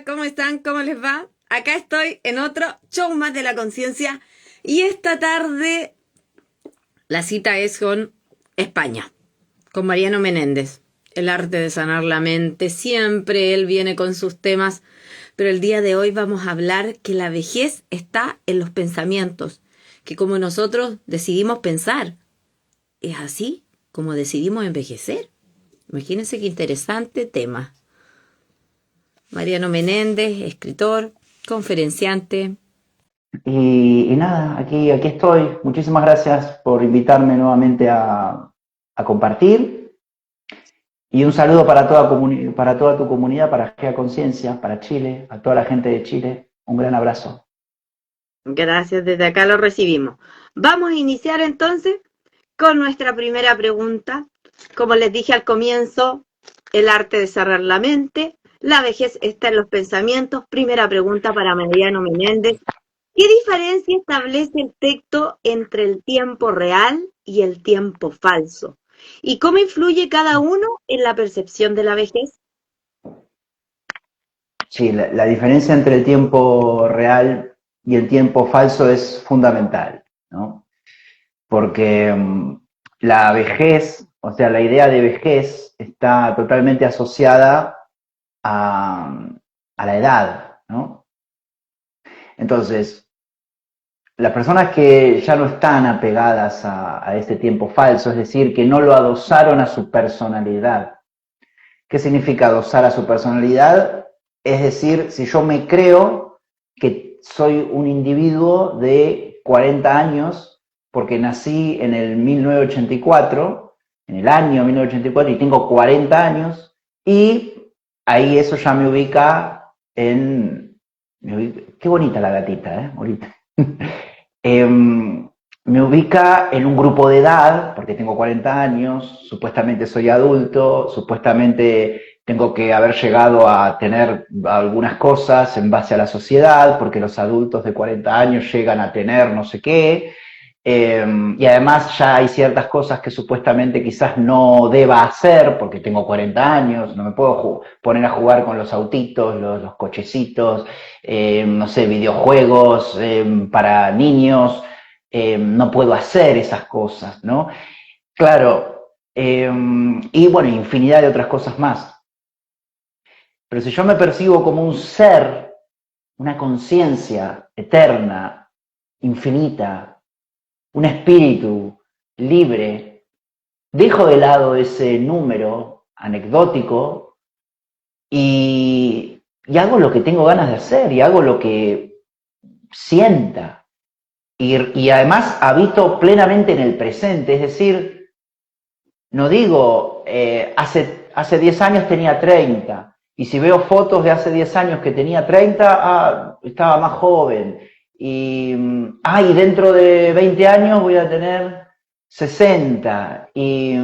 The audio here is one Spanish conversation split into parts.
¿cómo están? ¿Cómo les va? Acá estoy en otro show más de la conciencia y esta tarde la cita es con España, con Mariano Menéndez. El arte de sanar la mente, siempre él viene con sus temas, pero el día de hoy vamos a hablar que la vejez está en los pensamientos, que como nosotros decidimos pensar, es así como decidimos envejecer. Imagínense qué interesante tema. Mariano Menéndez, escritor, conferenciante. Y nada, aquí estoy. Muchísimas gracias por invitarme nuevamente a compartir. Y un saludo para toda tu comunidad, para Gea Conciencia, para Chile, a toda la gente de Chile. Un gran abrazo. Gracias, desde acá lo recibimos. Vamos a iniciar entonces con nuestra primera pregunta. Como les dije al comienzo, el arte de cerrar la mente. La vejez está en los pensamientos. Primera pregunta para Mariano Menéndez. ¿Qué diferencia establece el texto entre el tiempo real y el tiempo falso? ¿Y cómo influye cada uno en la percepción de la vejez? Sí, la diferencia entre el tiempo real y el tiempo falso es fundamental, ¿no? Porque la vejez, o sea, la idea de vejez está totalmente asociada a, a la edad, ¿no? Entonces, las personas que ya no están apegadas a este tiempo falso, es decir, que no lo adosaron a su personalidad. ¿Qué significa adosar a su personalidad? Es decir, si yo me creo que soy un individuo de 40 años, porque nací en el 1984, en el año 1984, y tengo 40 años, y ahí eso ya me ubica en... qué bonita la gatita, ¿eh? Ahorita. Me ubica en un grupo de edad, porque tengo 40 años, supuestamente soy adulto, supuestamente tengo que haber llegado a tener algunas cosas en base a la sociedad, porque los adultos de 40 años llegan a tener no sé qué, y además ya hay ciertas cosas que supuestamente quizás no deba hacer, porque tengo 40 años, no me puedo poner a jugar con los autitos, los cochecitos, no sé, videojuegos para niños, no puedo hacer esas cosas, ¿no? Claro, y bueno, infinidad de otras cosas más. Pero si yo me percibo como un ser, una conciencia eterna, infinita, un espíritu libre, dejo de lado ese número anecdótico y hago lo que tengo ganas de hacer y hago lo que sienta. Y además habito plenamente en el presente, es decir, no digo, hace 10 años tenía 30, y si veo fotos de hace 10 años que tenía 30, estaba más joven, y dentro de 20 años voy a tener 60, y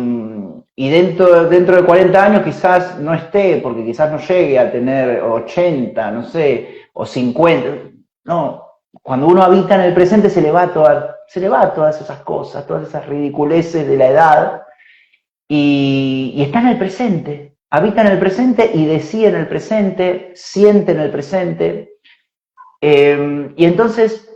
dentro de 40 años quizás no esté, porque quizás no llegue a tener 80, no sé, o 50, no. Cuando uno habita en el presente se le va todas esas cosas, todas esas ridiculeces de la edad, y está en el presente, habita en el presente y decide en el presente, siente en el presente, y entonces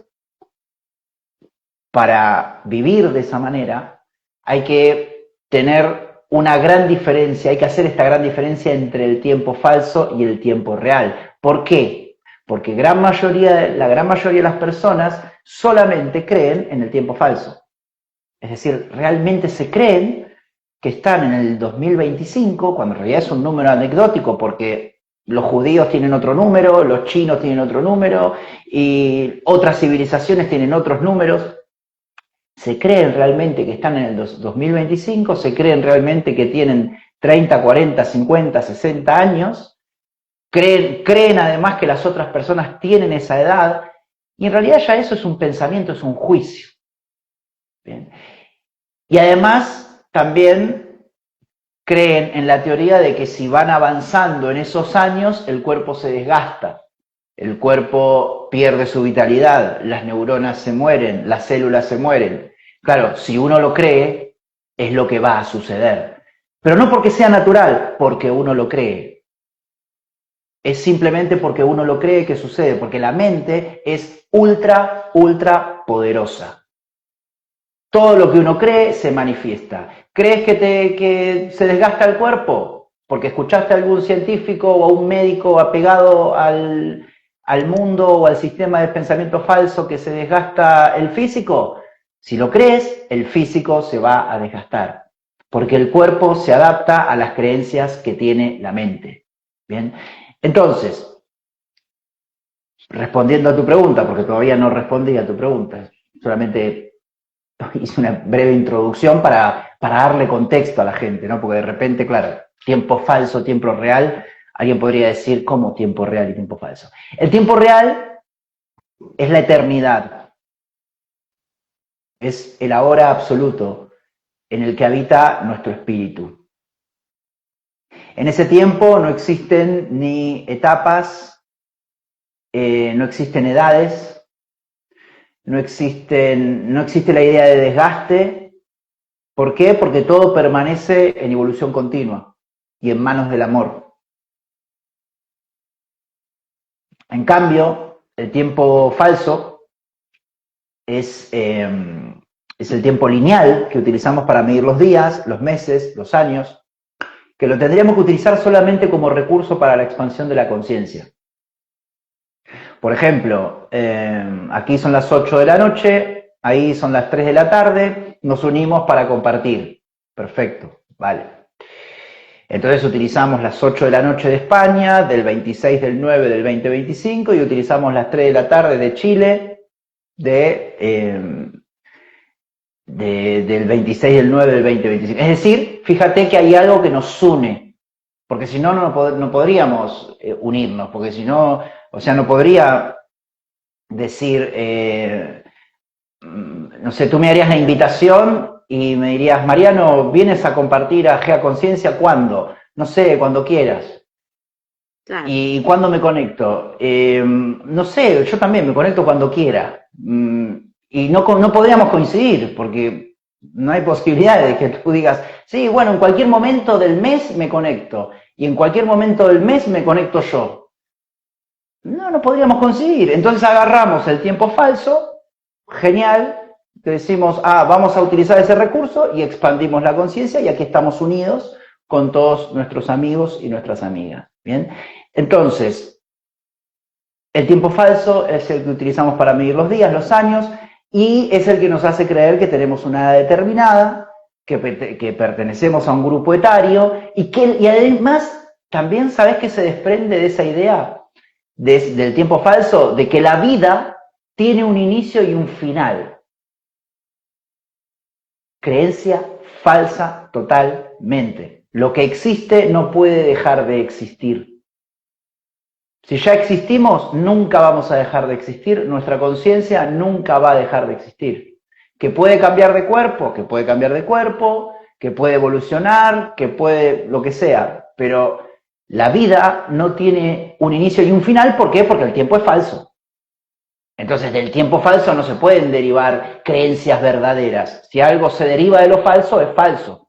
para vivir de esa manera hay que tener una gran diferencia, hay que hacer esta gran diferencia entre el tiempo falso y el tiempo real. ¿Por qué? Porque la gran mayoría de las personas solamente creen en el tiempo falso. Es decir, realmente se creen que están en el 2025, cuando en realidad es un número anecdótico, porque los judíos tienen otro número, los chinos tienen otro número, y otras civilizaciones tienen otros números. Se creen realmente que están en el 2025, se creen realmente que tienen 30, 40, 50, 60 años, creen además que las otras personas tienen esa edad, y en realidad ya eso es un pensamiento, es un juicio. Bien. Y además también creen en la teoría de que si van avanzando en esos años, el cuerpo se desgasta, el cuerpo pierde su vitalidad, las neuronas se mueren, las células se mueren. Claro, si uno lo cree, es lo que va a suceder. Pero no porque sea natural, porque uno lo cree. es simplemente porque uno lo cree que sucede, porque la mente es ultra, ultra poderosa. Todo lo que uno cree se manifiesta. ¿Crees que se desgasta el cuerpo? Porque escuchaste a algún científico o a un médico apegado al mundo o al sistema de pensamiento falso que se desgasta el físico. Si lo crees, el físico se va a desgastar, porque el cuerpo se adapta a las creencias que tiene la mente. Bien, entonces, respondiendo a tu pregunta, porque todavía no respondí a tu pregunta, solamente hice una breve introducción para darle contexto a la gente, ¿no? Porque de repente, claro, tiempo falso, tiempo real, alguien podría decir, ¿cómo tiempo real y tiempo falso? El tiempo real es la eternidad, es el ahora absoluto en el que habita nuestro espíritu. En ese tiempo no existen ni etapas, no existen edades, no existe la idea de desgaste. ¿Por qué? Porque todo permanece en evolución continua y en manos del amor. En cambio, el tiempo falso es el tiempo lineal que utilizamos para medir los días, los meses, los años, que lo tendríamos que utilizar solamente como recurso para la expansión de la conciencia. Por ejemplo, aquí son las 8 de la noche, ahí son las 3 de la tarde, nos unimos para compartir. Perfecto, vale. Entonces utilizamos las 8 de la noche de España, del 26 del 9 del 2025, y utilizamos las 3 de la tarde de Chile, del 26 del 9 del 2025. Es decir, fíjate que hay algo que nos une, porque si no, no podríamos unirnos, porque si no, o sea, no podría decir, no sé, tú me harías la invitación y me dirías, Mariano, ¿vienes a compartir a Gea Conciencia? ¿Cuándo? No sé, cuando quieras. Claro. ¿Y cuándo me conecto? No sé, yo también me conecto cuando quiera. Y no podríamos coincidir, porque no hay posibilidad de que tú digas, sí, bueno, en cualquier momento del mes me conecto, y en cualquier momento del mes me conecto yo. No podríamos coincidir. Entonces agarramos el tiempo falso, genial, que decimos, vamos a utilizar ese recurso y expandimos la conciencia y aquí estamos unidos con todos nuestros amigos y nuestras amigas. ¿Bien? Entonces, el tiempo falso es el que utilizamos para medir los días, los años, y es el que nos hace creer que tenemos una edad determinada, que pertenecemos a un grupo etario, y además, también, ¿sabes qué se desprende de esa idea del tiempo falso? De que la vida tiene un inicio y un final. Creencia falsa totalmente. Lo que existe no puede dejar de existir. Si ya existimos, nunca vamos a dejar de existir. Nuestra conciencia nunca va a dejar de existir. Que puede cambiar de cuerpo, que puede cambiar de cuerpo, que puede evolucionar, que puede lo que sea. Pero la vida no tiene un inicio y un final. ¿Por qué? Porque el tiempo es falso. Entonces, del tiempo falso no se pueden derivar creencias verdaderas. Si algo se deriva de lo falso, es falso.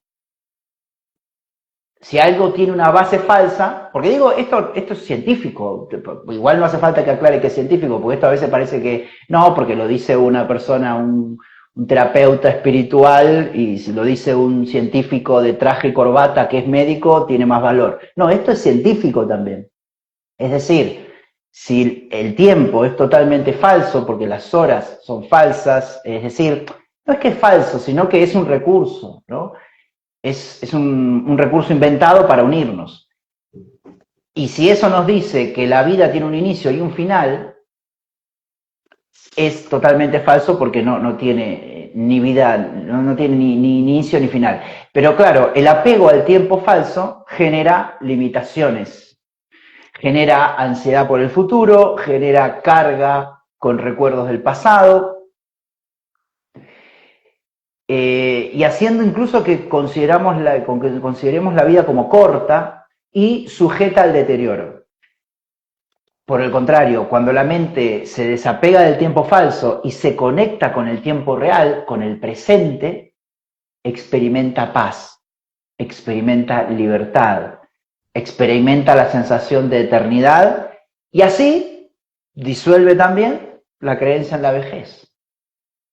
Si algo tiene una base falsa, porque digo, esto es científico, igual no hace falta que aclare que es científico, porque esto a veces parece que no, porque lo dice una persona, un terapeuta espiritual, y si lo dice un científico de traje y corbata que es médico, tiene más valor. No, esto es científico también. Es decir, si el tiempo es totalmente falso, porque las horas son falsas, es decir, no es que es falso, sino que es un recurso, ¿no? Es un recurso inventado para unirnos. Y si eso nos dice que la vida tiene un inicio y un final, es totalmente falso porque no tiene ni vida, no tiene ni inicio ni final. Pero claro, el apego al tiempo falso genera limitaciones, genera ansiedad por el futuro, genera carga con recuerdos del pasado, y haciendo incluso que consideremos la vida como corta y sujeta al deterioro. Por el contrario, cuando la mente se desapega del tiempo falso y se conecta con el tiempo real, con el presente, experimenta paz, experimenta libertad, experimenta la sensación de eternidad y así disuelve también la creencia en la vejez.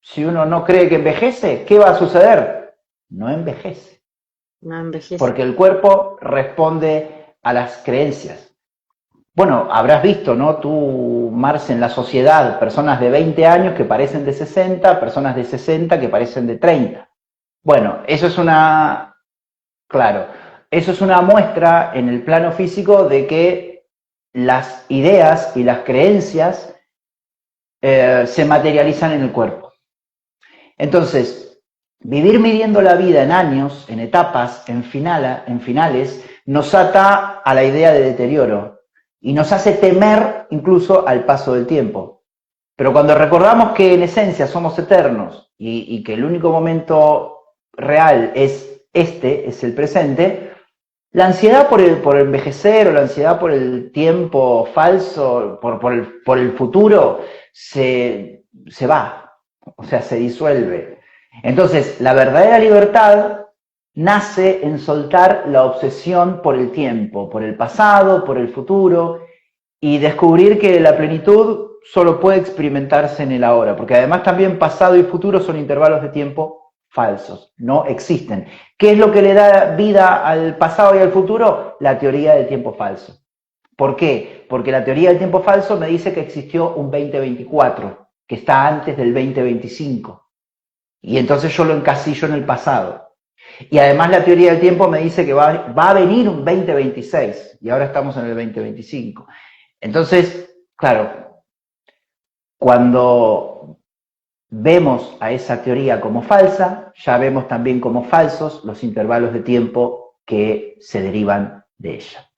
Si uno no cree que envejece, ¿qué va a suceder? No envejece. No envejece. Porque el cuerpo responde a las creencias. Bueno, habrás visto, ¿no? Tú, Marce, en la sociedad, personas de 20 años que parecen de 60, personas de 60 que parecen de 30. Bueno, eso es claro, eso es una muestra en el plano físico de que las ideas y las creencias se materializan en el cuerpo. Entonces, vivir midiendo la vida en años, en etapas, en finales, nos ata a la idea de deterioro y nos hace temer incluso al paso del tiempo. Pero cuando recordamos que en esencia somos eternos y que el único momento real es es el presente, la ansiedad por envejecer o la ansiedad por el tiempo falso, por el futuro, se va, o sea, se disuelve. Entonces, la verdadera libertad nace en soltar la obsesión por el tiempo, por el pasado, por el futuro, y descubrir que la plenitud solo puede experimentarse en el ahora, porque además también pasado y futuro son intervalos de tiempo falsos, no existen. ¿Qué es lo que le da vida al pasado y al futuro? La teoría del tiempo falso. ¿Por qué? Porque la teoría del tiempo falso me dice que existió un 2024, que está antes del 2025. Y entonces yo lo encasillo en el pasado. Y además la teoría del tiempo me dice que va a venir un 2026, y ahora estamos en el 2025. Entonces, claro, cuando vemos a esa teoría como falsa, ya vemos también como falsos los intervalos de tiempo que se derivan de ella.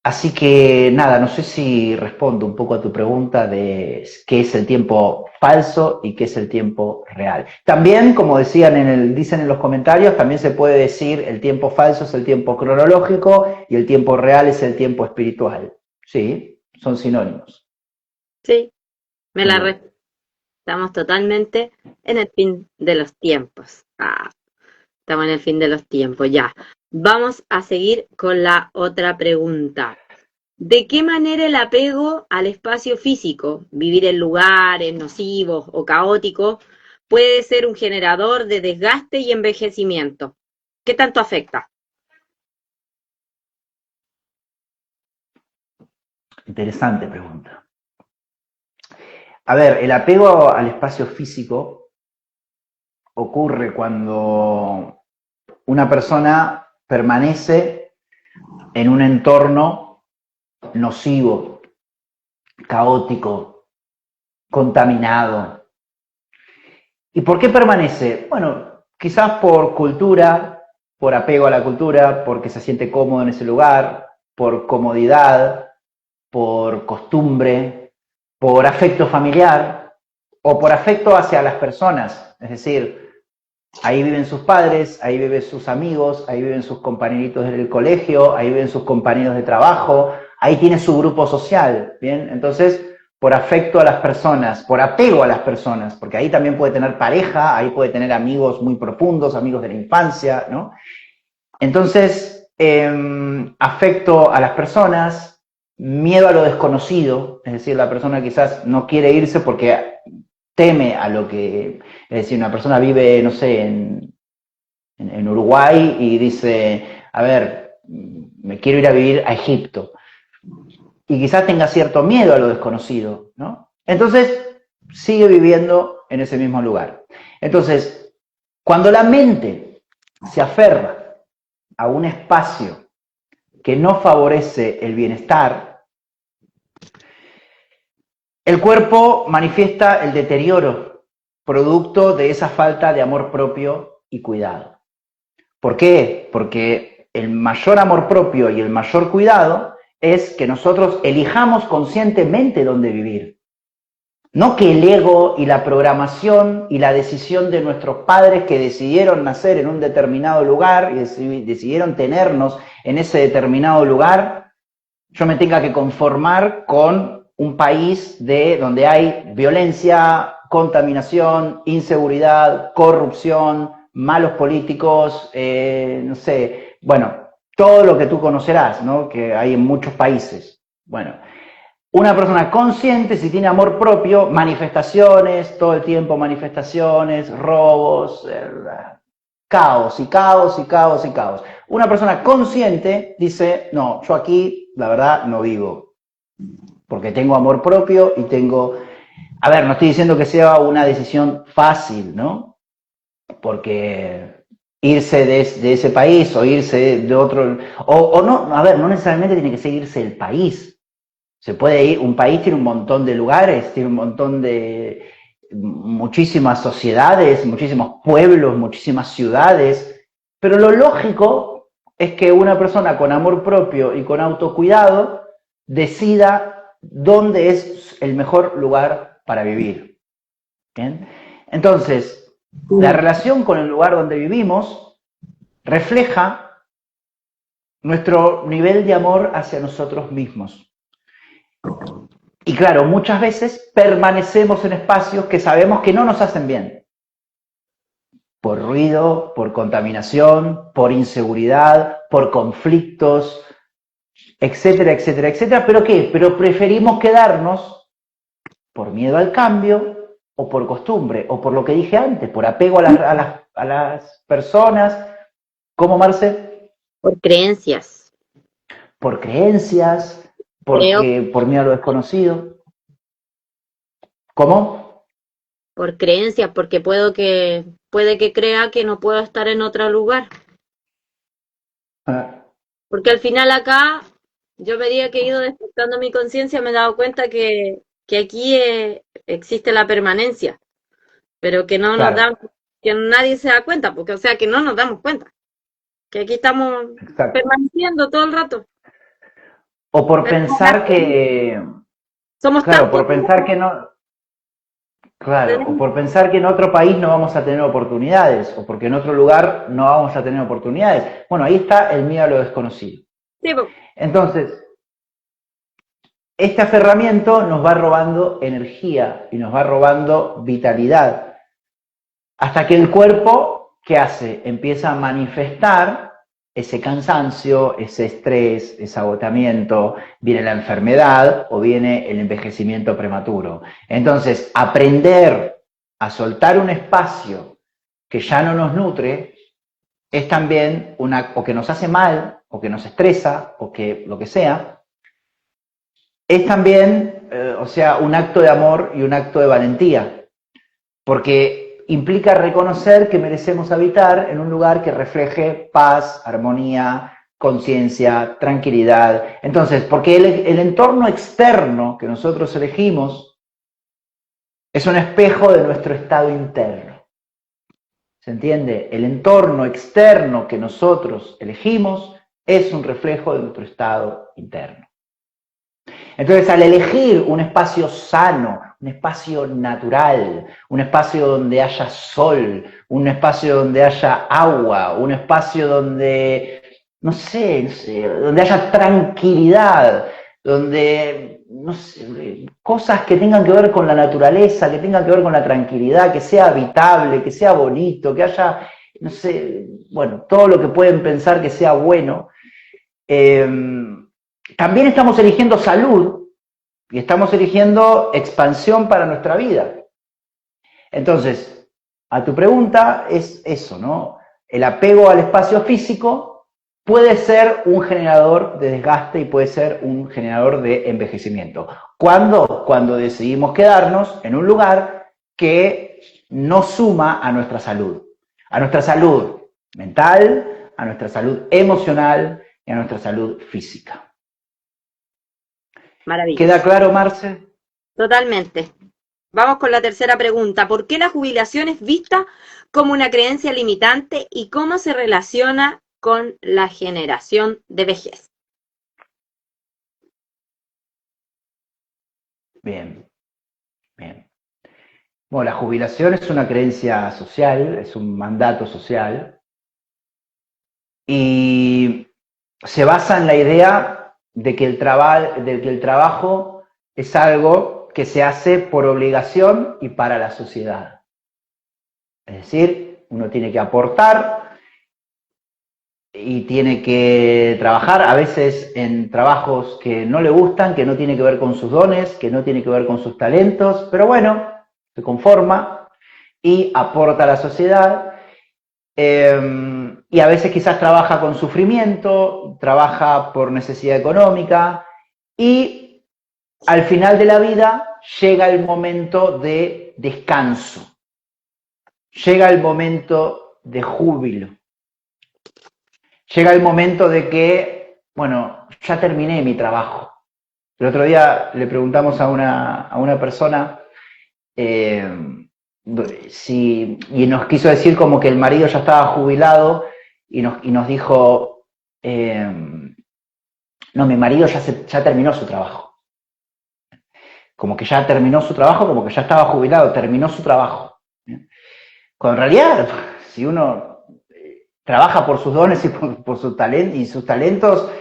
Así que nada, no sé si respondo un poco a tu pregunta de qué es el tiempo falso y qué es el tiempo real. También, como dicen en los comentarios, también se puede decir el tiempo falso es el tiempo cronológico y el tiempo real es el tiempo espiritual. Sí, son sinónimos. Sí, estamos totalmente en el fin de los tiempos. Estamos en el fin de los tiempos, ya. Vamos a seguir con la otra pregunta. ¿De qué manera el apego al espacio físico, vivir en lugares nocivos o caóticos, puede ser un generador de desgaste y envejecimiento? ¿Qué tanto afecta? Interesante pregunta. A ver, el apego al espacio físico ocurre cuando una persona permanece en un entorno nocivo, caótico, contaminado. ¿Y por qué permanece? Bueno, quizás por cultura, por apego a la cultura, porque se siente cómodo en ese lugar, por comodidad, por costumbre, por afecto familiar o por afecto hacia las personas. Es decir, ahí viven sus padres, ahí viven sus amigos, ahí viven sus compañeritos del colegio, ahí viven sus compañeros de trabajo, ahí tiene su grupo social, ¿bien? Entonces, por afecto a las personas, por apego a las personas, porque ahí también puede tener pareja, ahí puede tener amigos muy profundos, amigos de la infancia, ¿no? Entonces, afecto a las personas, miedo a lo desconocido, es decir, la persona quizás no quiere irse porque teme a lo que, es decir, una persona vive, no sé, en Uruguay y dice, a ver, me quiero ir a vivir a Egipto. Y quizás tenga cierto miedo a lo desconocido, ¿no? Entonces, sigue viviendo en ese mismo lugar. Entonces, cuando la mente se aferra a un espacio que no favorece el bienestar, el cuerpo manifiesta el deterioro, producto de esa falta de amor propio y cuidado. ¿Por qué? Porque el mayor amor propio y el mayor cuidado es que nosotros elijamos conscientemente dónde vivir. No que el ego y la programación y la decisión de nuestros padres que decidieron nacer en un determinado lugar y decidieron tenernos en ese determinado lugar, yo me tenga que conformar con un país donde hay violencia, contaminación, inseguridad, corrupción, malos políticos, no sé, bueno, todo lo que tú conocerás, ¿no? Que hay en muchos países. Bueno, una persona consciente, si tiene amor propio, manifestaciones, todo el tiempo manifestaciones, robos, caos y caos y caos y caos. Una persona consciente dice, no, yo aquí, la verdad, no vivo, porque tengo amor propio y tengo... A ver, no estoy diciendo que sea una decisión fácil, ¿no? Porque irse de ese país o irse de otro... O no, a ver, no necesariamente tiene que ser irse del país. Se puede ir, un país tiene un montón de lugares, tiene un montón de... muchísimas sociedades, muchísimos pueblos, muchísimas ciudades, pero lo lógico es que una persona con amor propio y con autocuidado decida dónde es el mejor lugar para vivir. ¿Bien? Entonces, la relación con el lugar donde vivimos refleja nuestro nivel de amor hacia nosotros mismos. Y claro, muchas veces permanecemos en espacios que sabemos que no nos hacen bien. Por ruido, por contaminación, por inseguridad, por conflictos, etcétera, etcétera, etcétera. ¿Pero qué? Pero preferimos quedarnos por miedo al cambio o por costumbre, o por lo que dije antes, por apego a las personas. ¿Cómo, Marce? Por creencias. Por creencias, Creo por miedo a lo desconocido. ¿Cómo? por creencias, porque puede que crea que no puedo estar en otro lugar. Ah, Porque al final acá, yo a medida que he ido despertando mi conciencia, me he dado cuenta que aquí existe la permanencia, pero que no nos claro, damos, que nadie se da cuenta, porque o sea que no nos damos cuenta, que aquí estamos exacto. permaneciendo todo el rato. O por Pero pensar que, somos claro, tan por pocos, pensar que no, claro, o tenemos, por pensar que en otro país no vamos a tener oportunidades, o porque en otro lugar no vamos a tener oportunidades. Bueno, ahí está el miedo a lo desconocido. sí, po, Entonces, este aferramiento nos va robando energía y nos va robando vitalidad, hasta que el cuerpo, ¿qué hace? Empieza a manifestar ese cansancio, ese estrés, ese agotamiento, viene la enfermedad o viene el envejecimiento prematuro. Entonces, aprender a soltar un espacio que ya no nos nutre es también o que nos hace mal, o que nos estresa, o que lo que sea, es también, o sea, un acto de amor y un acto de valentía, porque implica reconocer que merecemos habitar en un lugar que refleje paz, armonía, conciencia, tranquilidad. Entonces, porque el entorno externo que nosotros elegimos es un espejo de nuestro estado interno. ¿Se entiende? El entorno externo que nosotros elegimos es un reflejo de nuestro estado interno. Entonces, al elegir un espacio sano, un espacio natural, un espacio donde haya sol, un espacio donde haya agua, un espacio donde, no sé, donde haya tranquilidad, donde, no sé, cosas que tengan que ver con la naturaleza, que tengan que ver con la tranquilidad, que sea habitable, que sea bonito, que haya, no sé, bueno, todo lo que pueden pensar que sea bueno. También estamos eligiendo salud y estamos eligiendo expansión para nuestra vida. Entonces, a tu pregunta es eso, ¿no? El apego al espacio físico puede ser un generador de desgaste y puede ser un generador de envejecimiento. ¿Cuándo? Cuando decidimos quedarnos en un lugar que no suma a nuestra salud mental, a nuestra salud emocional y a nuestra salud física. ¿Queda maravilloso. claro, Marce? Totalmente. Vamos con la tercera pregunta. ¿Por qué la jubilación es vista como una creencia limitante y cómo se relaciona con la generación de vejez? Bien, bien. Bueno, la jubilación es una creencia social, es un mandato social y se basa en la idea de que el trabajo es algo que se hace por obligación y para la sociedad. Es decir, uno tiene que aportar y tiene que trabajar a veces en trabajos que no le gustan, que no tiene que ver con sus dones, que no tiene que ver con sus talentos, pero bueno, se conforma y aporta a la sociedad. Y a veces quizás trabaja con sufrimiento, trabaja por necesidad económica y al final de la vida llega el momento de descanso, llega el momento de júbilo, llega el momento de que, bueno, ya terminé mi trabajo. El otro día le preguntamos a una persona y nos quiso decir como que el marido ya estaba jubilado y nos dijo, no, mi marido ya terminó su trabajo. Como que ya terminó su trabajo, como que ya estaba jubilado, terminó su trabajo. Cuando en realidad, si uno trabaja por sus dones y por sus talentos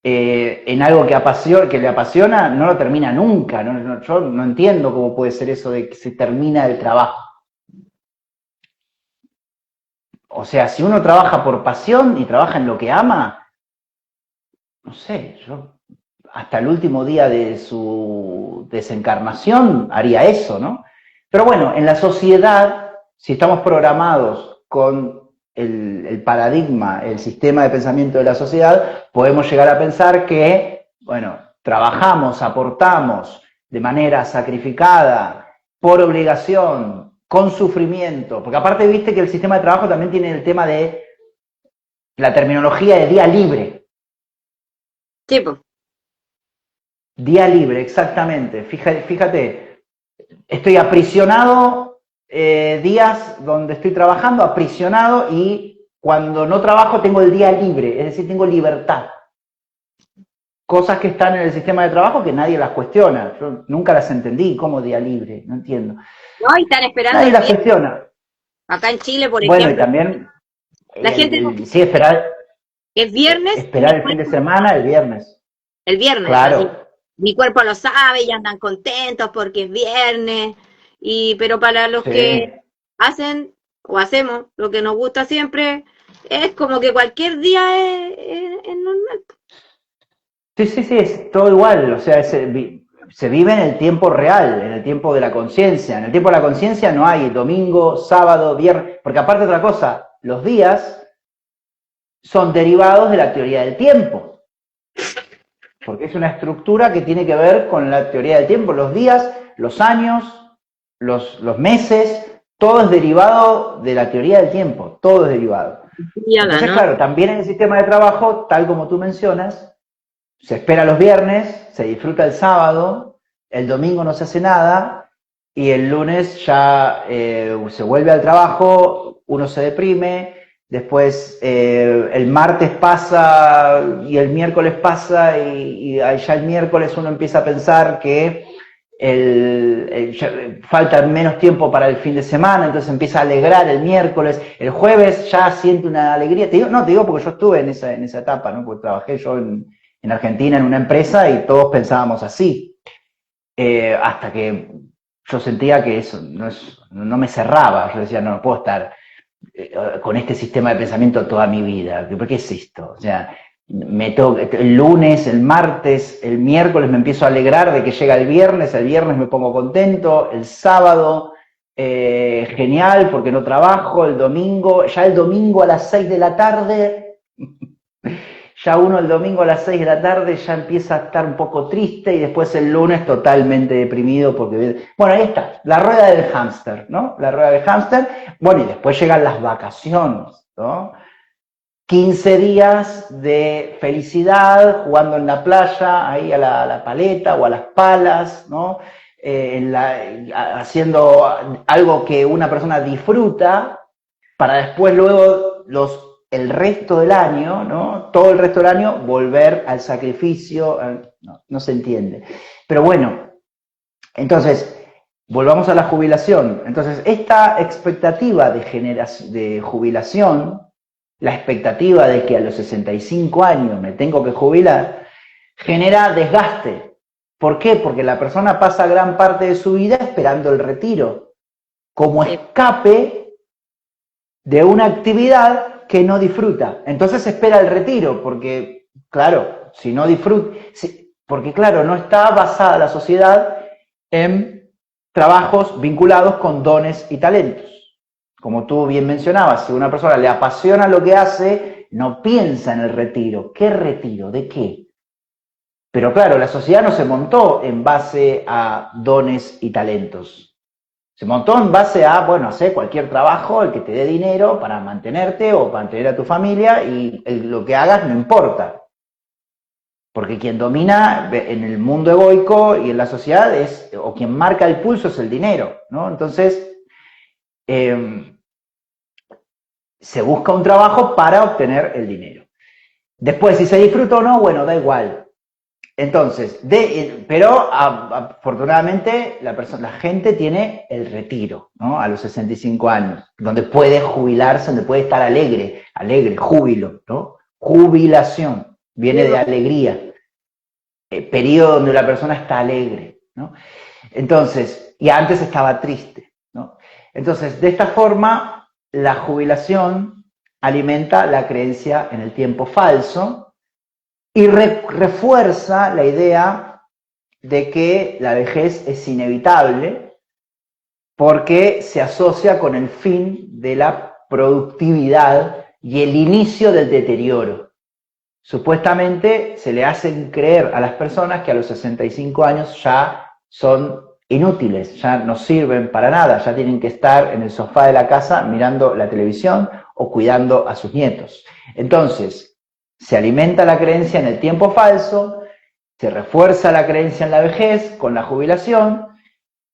en algo que le apasiona, no lo termina nunca. Yo no entiendo cómo puede ser eso de que se termina el trabajo. O sea, si uno trabaja por pasión y trabaja en lo que ama, no sé, yo hasta el último día de su desencarnación haría eso, ¿no? Pero bueno, en la sociedad, si estamos programados con el paradigma, el sistema de pensamiento de la sociedad, podemos llegar a pensar que, bueno, trabajamos, aportamos de manera sacrificada, por obligación, con sufrimiento, porque aparte viste que el sistema de trabajo también tiene el tema de la terminología de día libre. Tipo. Día libre, exactamente. Fíjate, estoy aprisionado días donde estoy trabajando, aprisionado, y cuando no trabajo tengo el día libre, es decir, tengo libertad. Cosas que están en el sistema de trabajo que nadie las cuestiona. Yo nunca las entendí como día libre, no entiendo. No, y están esperando. Nadie las cuestiona. Acá en Chile, por bueno, ejemplo. Y también la gente sí, esperar. Es viernes. Esperar el fin de semana, el viernes. El viernes. Claro. Así, mi cuerpo lo sabe y andan contentos porque es viernes. Pero para los que hacen o hacemos lo que nos gusta siempre, es como que cualquier día es normal. Sí, es todo igual. O sea, se vive en el tiempo real, en el tiempo de la conciencia. En el tiempo de la conciencia no hay domingo, sábado, viernes, porque aparte otra cosa, los días son derivados de la teoría del tiempo, porque es una estructura que tiene que ver con la teoría del tiempo. Los días, los años, los meses, todo es derivado de la teoría del tiempo, todo es derivado. Entonces, claro, también en el sistema de trabajo, tal como tú mencionas, se espera los viernes, se disfruta el sábado, el domingo no se hace nada, y el lunes ya se vuelve al trabajo, uno se deprime, después el martes pasa y el miércoles pasa, y ya el miércoles uno empieza a pensar que falta menos tiempo para el fin de semana, entonces empieza a alegrar el miércoles, el jueves ya siente una alegría. Te digo porque yo estuve en esa etapa, ¿no? Porque trabajé yo en Argentina en una empresa y todos pensábamos así, hasta que yo sentía que eso no me cerraba. Yo decía, no puedo estar con este sistema de pensamiento toda mi vida. ¿Por qué es esto? O sea, el lunes, el martes, el miércoles me empiezo a alegrar de que llega el viernes me pongo contento, el sábado genial porque no trabajo, el domingo a las 6 de la tarde, ya uno el domingo a las 6 de la tarde ya empieza a estar un poco triste, y después el lunes totalmente deprimido porque, bueno, ahí está, la rueda del hámster, ¿no? La rueda del hámster. Bueno, y después llegan las vacaciones, ¿no? 15 días de felicidad, jugando en la playa, ahí a la paleta o a las palas, ¿no? Haciendo algo que una persona disfruta, para después luego el resto del año, ¿no? Todo el resto del año volver al sacrificio. No se entiende. Pero bueno, entonces, volvamos a la jubilación. Entonces, esta expectativa de jubilación, la expectativa de que a los 65 años me tengo que jubilar, genera desgaste. ¿Por qué? Porque la persona pasa gran parte de su vida esperando el retiro, como escape de una actividad que no disfruta. Entonces espera el retiro, porque, claro, si no disfruta, porque, claro, no está basada la sociedad en trabajos vinculados con dones y talentos. Como tú bien mencionabas, si a una persona le apasiona lo que hace, no piensa en el retiro. ¿Qué retiro? ¿De qué? Pero claro, la sociedad no se montó en base a dones y talentos. Se montó en base a, bueno, hacer cualquier trabajo, el que te dé dinero para mantenerte o para mantener a tu familia, y lo que hagas no importa. Porque quien domina en el mundo egoico y en la sociedad es, o quien marca el pulso es el dinero, ¿no? Entonces, se busca un trabajo para obtener el dinero. Después, si se disfruta o no, bueno, da igual. Entonces, pero afortunadamente la gente tiene el retiro, ¿no? A los 65 años, donde puede jubilarse, donde puede estar alegre, júbilo, ¿no? Jubilación, viene de alegría, periodo donde la persona está alegre, ¿no? Entonces, y antes estaba triste, ¿no? Entonces, de esta forma, la jubilación alimenta la creencia en el tiempo falso, y refuerza la idea de que la vejez es inevitable porque se asocia con el fin de la productividad y el inicio del deterioro. Supuestamente se le hacen creer a las personas que a los 65 años ya son inútiles, ya no sirven para nada, ya tienen que estar en el sofá de la casa mirando la televisión o cuidando a sus nietos. Entonces, se alimenta la creencia en el tiempo falso, se refuerza la creencia en la vejez con la jubilación,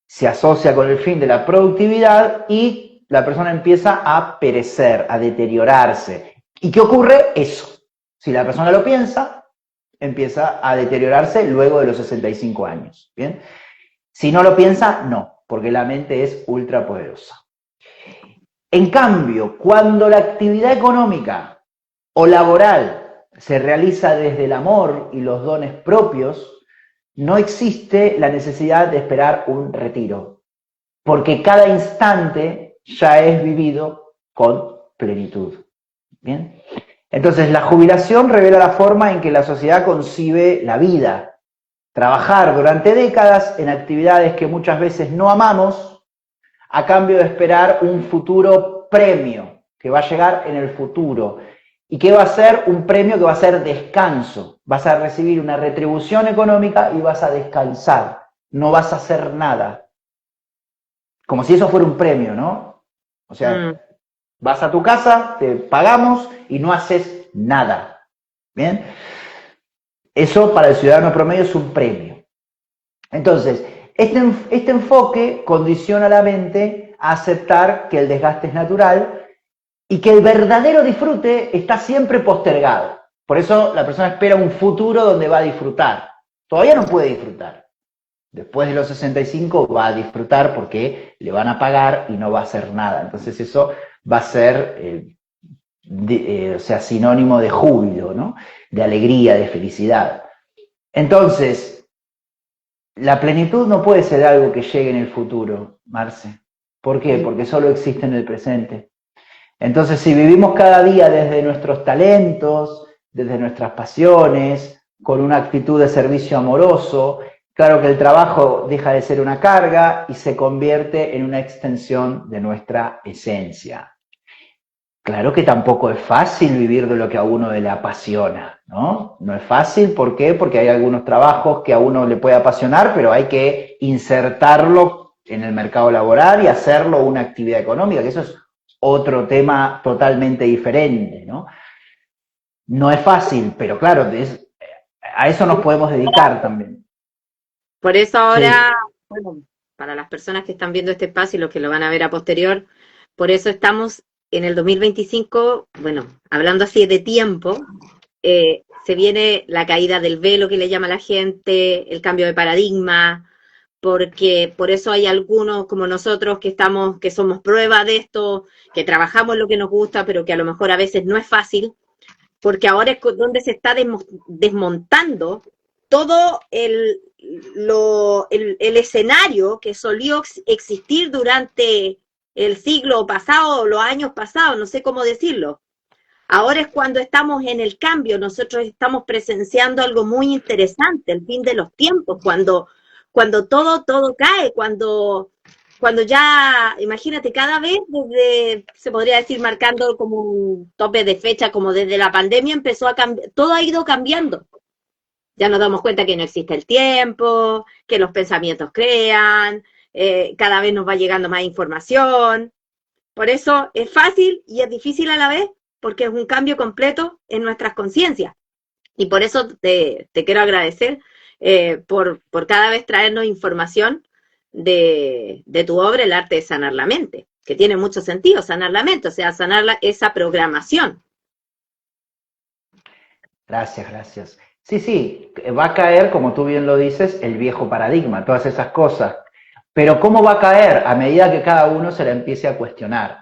se asocia con el fin de la productividad y la persona empieza a perecer, a deteriorarse. ¿Y qué ocurre? Eso. Si la persona lo piensa, empieza a deteriorarse luego de los 65 años. ¿Bien? Si no lo piensa, no, porque la mente es ultrapoderosa. En cambio, cuando la actividad económica o laboral se realiza desde el amor y los dones propios, no existe la necesidad de esperar un retiro, porque cada instante ya es vivido con plenitud. ¿Bien? Entonces, la jubilación revela la forma en que la sociedad concibe la vida. Trabajar durante décadas en actividades que muchas veces no amamos, a cambio de esperar un futuro premio que va a llegar en el futuro. ¿Y qué va a ser? Un premio que va a ser descanso. Vas a recibir una retribución económica y vas a descansar. No vas a hacer nada. Como si eso fuera un premio, ¿no? O sea, vas a tu casa, te pagamos y no haces nada. ¿Bien? Eso para el ciudadano promedio es un premio. Entonces, este enfoque condiciona la mente a aceptar que el desgaste es natural y que el verdadero disfrute está siempre postergado. Por eso la persona espera un futuro donde va a disfrutar. Todavía no puede disfrutar. Después de los 65 va a disfrutar porque le van a pagar y no va a hacer nada. Entonces eso va a ser sinónimo de júbilo, ¿no? De alegría, de felicidad. Entonces, la plenitud no puede ser algo que llegue en el futuro, Marce. ¿Por qué? Porque solo existe en el presente. Entonces, si vivimos cada día desde nuestros talentos, desde nuestras pasiones, con una actitud de servicio amoroso, claro que el trabajo deja de ser una carga y se convierte en una extensión de nuestra esencia. Claro que tampoco es fácil vivir de lo que a uno le apasiona, ¿no? No es fácil, ¿por qué? Porque hay algunos trabajos que a uno le puede apasionar, pero hay que insertarlo en el mercado laboral y hacerlo una actividad económica, que eso es otro tema totalmente diferente, ¿no? No es fácil, pero claro, a eso nos podemos dedicar también. Por eso ahora, bueno, para las personas que están viendo este espacio y los que lo van a ver a posterior, por eso estamos en el 2025, bueno, hablando así de tiempo, se viene la caída del velo que le llama la gente, el cambio de paradigma, porque por eso hay algunos como nosotros que somos prueba de esto, que trabajamos lo que nos gusta, pero que a lo mejor a veces no es fácil, porque ahora es donde se está desmontando todo el escenario que solía existir durante el siglo pasado, los años pasados, no sé cómo decirlo, Ahora es cuando estamos en el cambio, nosotros estamos presenciando algo muy interesante, el fin de los tiempos, cuando todo cae, cuando ya, imagínate, cada vez desde, se podría decir, marcando como un tope de fecha, como desde la pandemia empezó a cambiar, todo ha ido cambiando. Ya nos damos cuenta que no existe el tiempo, que los pensamientos crean, cada vez nos va llegando más información. Por eso es fácil y es difícil a la vez, porque es un cambio completo en nuestras conciencias. Y por eso te quiero agradecer por cada vez traernos información de tu obra, El arte de sanar la mente, que tiene mucho sentido, sanar la mente, o sea, sanar esa programación. Gracias, gracias. Sí, sí, va a caer, como tú bien lo dices, el viejo paradigma, todas esas cosas. Pero ¿cómo va a caer? A medida que cada uno se la empiece a cuestionar.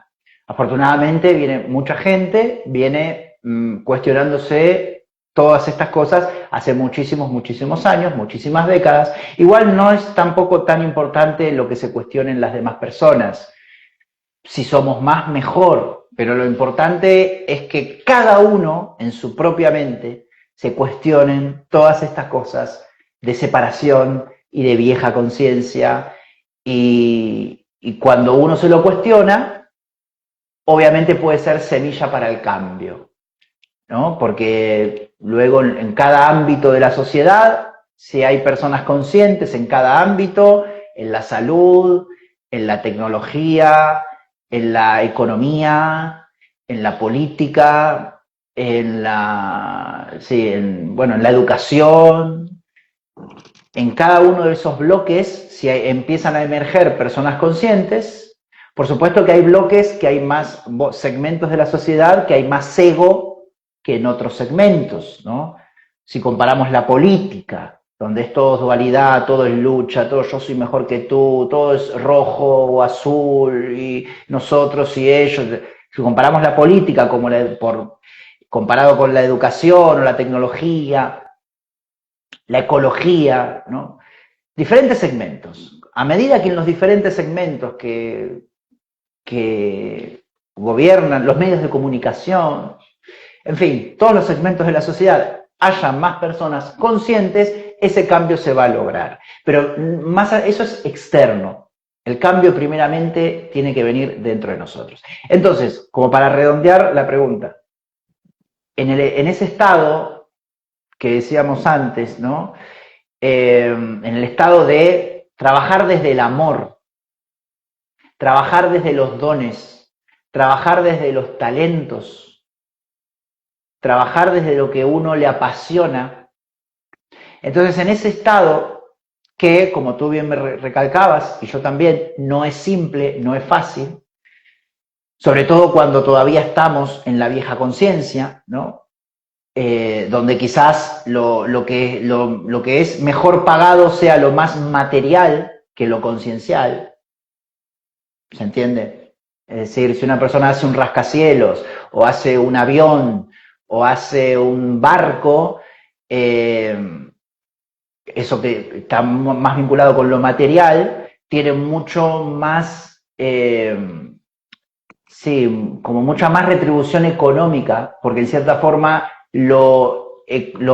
Afortunadamente viene mucha gente, viene cuestionándose todas estas cosas hace muchísimos, muchísimos años, muchísimas décadas. Igual no es tampoco tan importante lo que se cuestionen las demás personas. Si somos más, mejor. Pero lo importante es que cada uno en su propia mente se cuestionen todas estas cosas de separación y de vieja conciencia. Y cuando uno se lo cuestiona, obviamente puede ser semilla para el cambio, ¿no? Porque luego en cada ámbito de la sociedad, si hay personas conscientes en cada ámbito, en la salud, en la tecnología, en la economía, en la política, en la, sí, en la educación, en cada uno de esos bloques, si empiezan a emerger personas conscientes, por supuesto que hay bloques, que hay más segmentos de la sociedad, que hay más ego que en otros segmentos, ¿no? Si comparamos la política, donde es todo dualidad, todo es lucha, todo yo soy mejor que tú, todo es rojo o azul, y nosotros y ellos. Si comparamos la política comparado con la educación o la tecnología, la ecología, ¿no? Diferentes segmentos. A medida que en los diferentes segmentos que gobiernan los medios de comunicación, en fin, todos los segmentos de la sociedad, haya más personas conscientes, ese cambio se va a lograr. Pero eso es externo. El cambio primeramente tiene que venir dentro de nosotros. Entonces, como para redondear la pregunta, en ese estado que decíamos antes, ¿no? En el estado de trabajar desde el amor, trabajar desde los dones, trabajar desde los talentos, trabajar desde lo que uno le apasiona. Entonces, en ese estado que, como tú bien me recalcabas, y yo también, no es simple, no es fácil, sobre todo cuando todavía estamos en la vieja conciencia, ¿no? Donde quizás lo que es mejor pagado sea lo más material que lo conciencial. ¿Se entiende? Es decir, si una persona hace un rascacielos, o hace un avión, o hace un barco, eso que está más vinculado con lo material, tiene mucho más, sí, como mucha más retribución económica, porque en cierta forma lo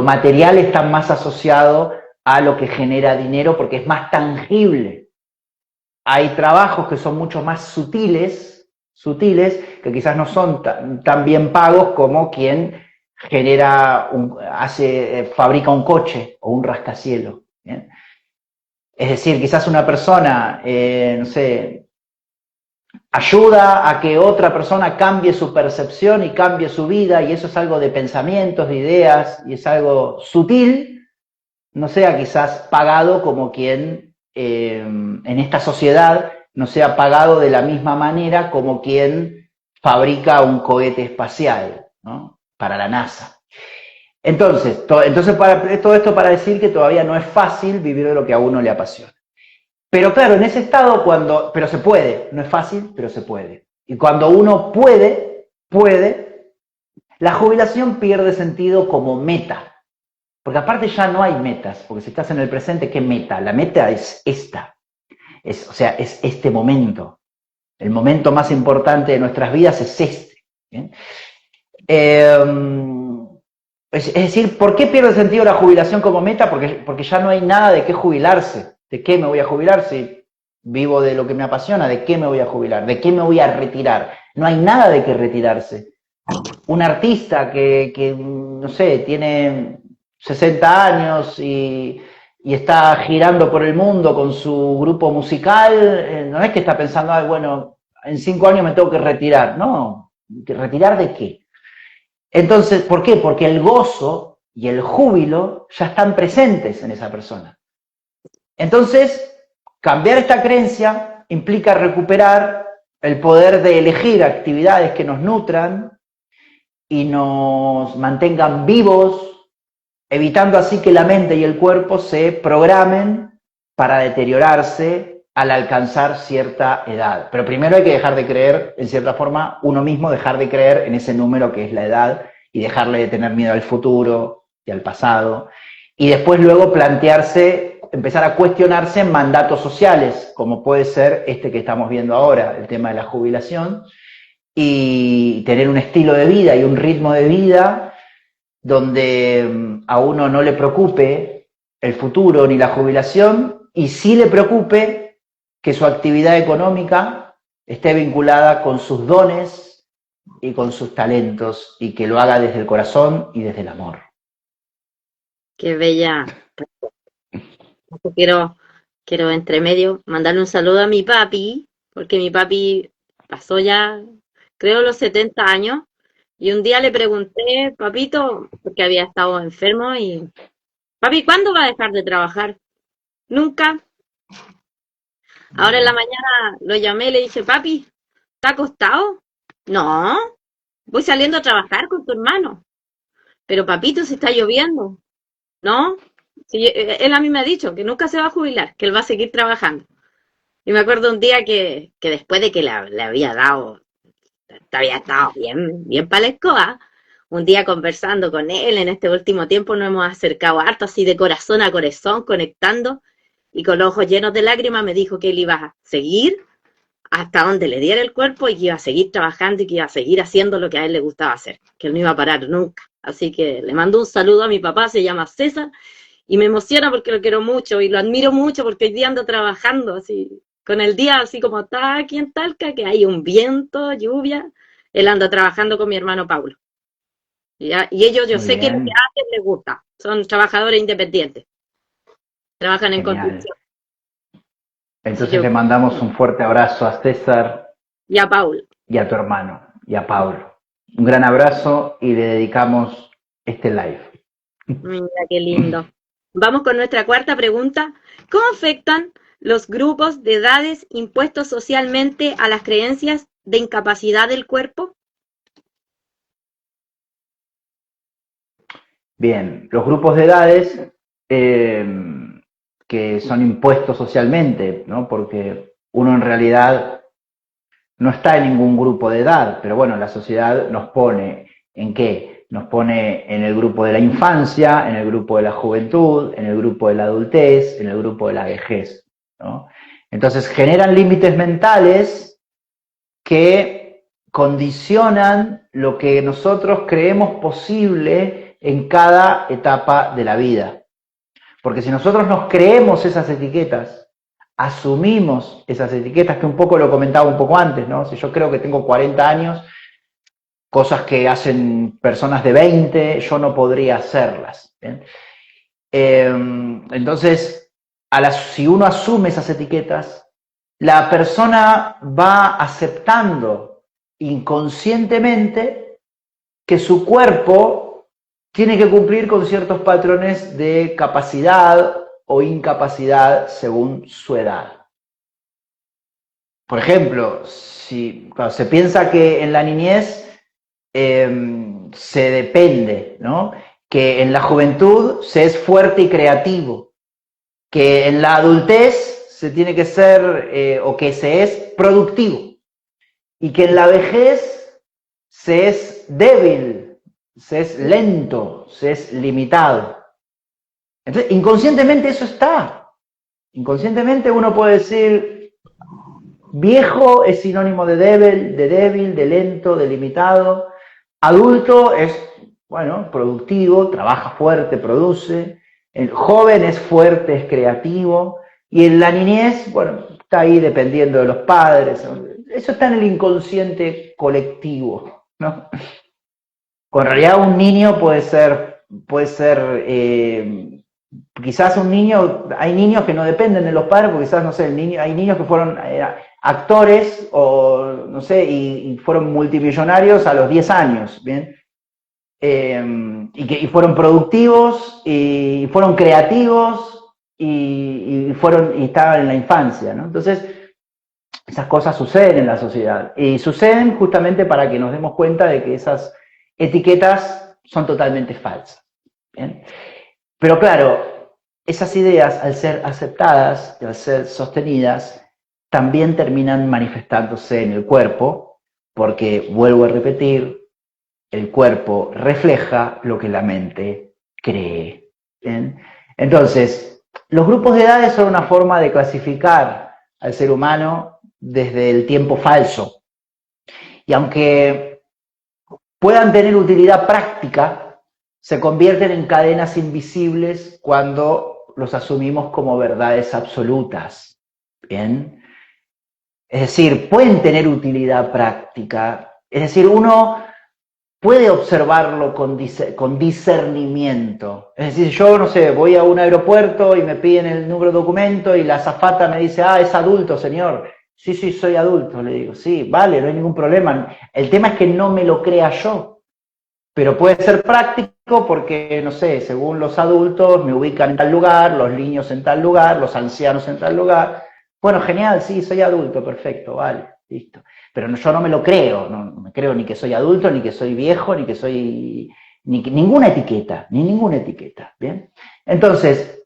material está más asociado a lo que genera dinero porque es más tangible. Hay trabajos que son mucho más sutiles, que quizás no son tan bien pagos como quien fabrica un coche o un rascacielos. ¿Bien? Es decir, quizás una persona, no sé, ayuda a que otra persona cambie su percepción y cambie su vida, y eso es algo de pensamientos, de ideas, y es algo sutil, no sea quizás pagado como quien en esta sociedad no sea pagado de la misma manera como quien fabrica un cohete espacial, ¿no? Para la NASA. Entonces todo esto para decir que todavía no es fácil vivir de lo que a uno le apasiona. Pero claro, en ese estado pero se puede, no es fácil, pero se puede. Y cuando uno puede, la jubilación pierde sentido como meta. Porque aparte ya no hay metas, porque si estás en el presente, ¿qué meta? La meta es esta. Es este momento. El momento más importante de nuestras vidas es este. ¿Bien? Es decir, ¿por qué pierde sentido la jubilación como meta? Porque ya no hay nada de qué jubilarse. ¿De qué me voy a jubilar si vivo de lo que me apasiona? ¿De qué me voy a jubilar? ¿De qué me voy a retirar? No hay nada de qué retirarse. Un artista que no sé, tiene 60 años y está girando por el mundo con su grupo musical, no es que está pensando, ay, bueno, en 5 años me tengo que retirar. No, ¿retirar de qué? Entonces, ¿por qué? Porque el gozo y el júbilo ya están presentes en esa persona. Entonces, cambiar esta creencia implica recuperar el poder de elegir actividades que nos nutran y nos mantengan vivos, evitando así que la mente y el cuerpo se programen para deteriorarse al alcanzar cierta edad. Pero primero hay que dejar de creer, en cierta forma, uno mismo dejar de creer en ese número que es la edad y dejarle de tener miedo al futuro y al pasado. Y después luego plantearse, empezar a cuestionarse en mandatos sociales, como puede ser este que estamos viendo ahora, el tema de la jubilación, y tener un estilo de vida y un ritmo de vida donde a uno no le preocupe el futuro ni la jubilación, y sí le preocupe que su actividad económica esté vinculada con sus dones y con sus talentos, y que lo haga desde el corazón y desde el amor. Qué bella. Quiero entre medio mandarle un saludo a mi papi, porque mi papi pasó ya, creo, los 70 años, y un día le pregunté, papito, porque había estado enfermo, y papi, ¿cuándo va a dejar de trabajar? Nunca. Ahora en la mañana lo llamé y le dije, papi, ¿está acostado? No, voy saliendo a trabajar con tu hermano. Pero papito, se está lloviendo. ¿No? Sí, él a mí me ha dicho que nunca se va a jubilar, que él va a seguir trabajando. Y me acuerdo un día que después de que le había dado, había estado bien para la escoba, un día conversando con él, en este último tiempo nos hemos acercado harto, así de corazón a corazón, conectando, y con los ojos llenos de lágrimas me dijo que él iba a seguir hasta donde le diera el cuerpo y que iba a seguir trabajando y que iba a seguir haciendo lo que a él le gustaba hacer, que él no iba a parar nunca. Así que le mando un saludo a mi papá, se llama César, y me emociona porque lo quiero mucho y lo admiro mucho porque hoy día ando trabajando así, con el día así como está aquí en Talca, que hay un viento, lluvia, él anda trabajando con mi hermano Paulo. Y ellos, yo Muy sé que lo que bien, hacen les gusta, son trabajadores independientes, trabajan en genial. construcción. Así Entonces yo, le mandamos un fuerte abrazo a César y a Paulo, y a tu hermano y a Pablo. Un gran abrazo y le dedicamos este live. mira qué lindo. Vamos con nuestra cuarta pregunta. ¿Cómo afectan los grupos de edades impuestos socialmente a las creencias de incapacidad del cuerpo? Bien, los grupos de edades que son impuestos socialmente, ¿no? Porque uno en realidad no está en ningún grupo de edad, pero bueno, la sociedad nos pone ¿en qué? Nos pone en el grupo de la infancia, en el grupo de la juventud, en el grupo de la adultez, en el grupo de la vejez, ¿no? Entonces generan límites mentales que condicionan lo que nosotros creemos posible en cada etapa de la vida. Porque si nosotros nos creemos esas etiquetas, asumimos esas etiquetas, que un poco lo comentaba un poco antes, ¿no? Si yo creo que tengo 40 años, cosas que hacen personas de 20, yo no podría hacerlas. ¿Bien? Entonces, si uno asume esas etiquetas, la persona va aceptando inconscientemente que su cuerpo tiene que cumplir con ciertos patrones de capacidad o incapacidad según su edad. Por ejemplo, cuando se piensa que en la niñez se depende, ¿no? Que en la juventud se es fuerte y creativo, que en la adultez se tiene que ser o que se es productivo, y que en la vejez se es débil, se es lento, se es limitado. Entonces, inconscientemente eso está. Inconscientemente uno puede decir, viejo es sinónimo de débil, de lento, de limitado. adulto es, bueno, productivo, trabaja fuerte, produce. El joven es fuerte, es creativo. Y en la niñez, bueno, está ahí dependiendo de los padres. Eso está en el inconsciente colectivo, ¿no? Con realidad un niño puede ser quizás un niño, hay niños que no dependen de los padres, porque quizás, no sé, hay niños que fueron actores o, no sé, y fueron multimillonarios a los 10 años, ¿bien? Y fueron productivos, y fueron creativos, y estaban en la infancia, ¿no? Entonces, esas cosas suceden en la sociedad, y suceden justamente para que nos demos cuenta de que esas etiquetas son totalmente falsas, ¿bien? Pero claro, esas ideas, al ser aceptadas, al ser sostenidas, también terminan manifestándose en el cuerpo, porque, vuelvo a repetir, el cuerpo refleja lo que la mente cree. ¿Bien? Entonces, los grupos de edades son una forma de clasificar al ser humano desde el tiempo falso. Y aunque puedan tener utilidad práctica, se convierten en cadenas invisibles cuando los asumimos como verdades absolutas. ¿Bien? Es decir, pueden tener utilidad práctica. Es decir, uno puede observarlo con discernimiento. Es decir, yo, no sé, voy a un aeropuerto y me piden el número de documento y la azafata me dice, es adulto, señor. Sí, soy adulto, le digo. Sí, vale, no hay ningún problema. El tema es que no me lo crea yo. Pero puede ser práctico porque, no sé, según los adultos me ubican en tal lugar, los niños en tal lugar, los ancianos en tal lugar. Bueno, genial, sí, soy adulto, perfecto, vale, listo. Pero yo no me lo creo, no me creo ni que soy adulto, ni que soy viejo, ni que soy... ninguna etiqueta, ¿bien? Entonces,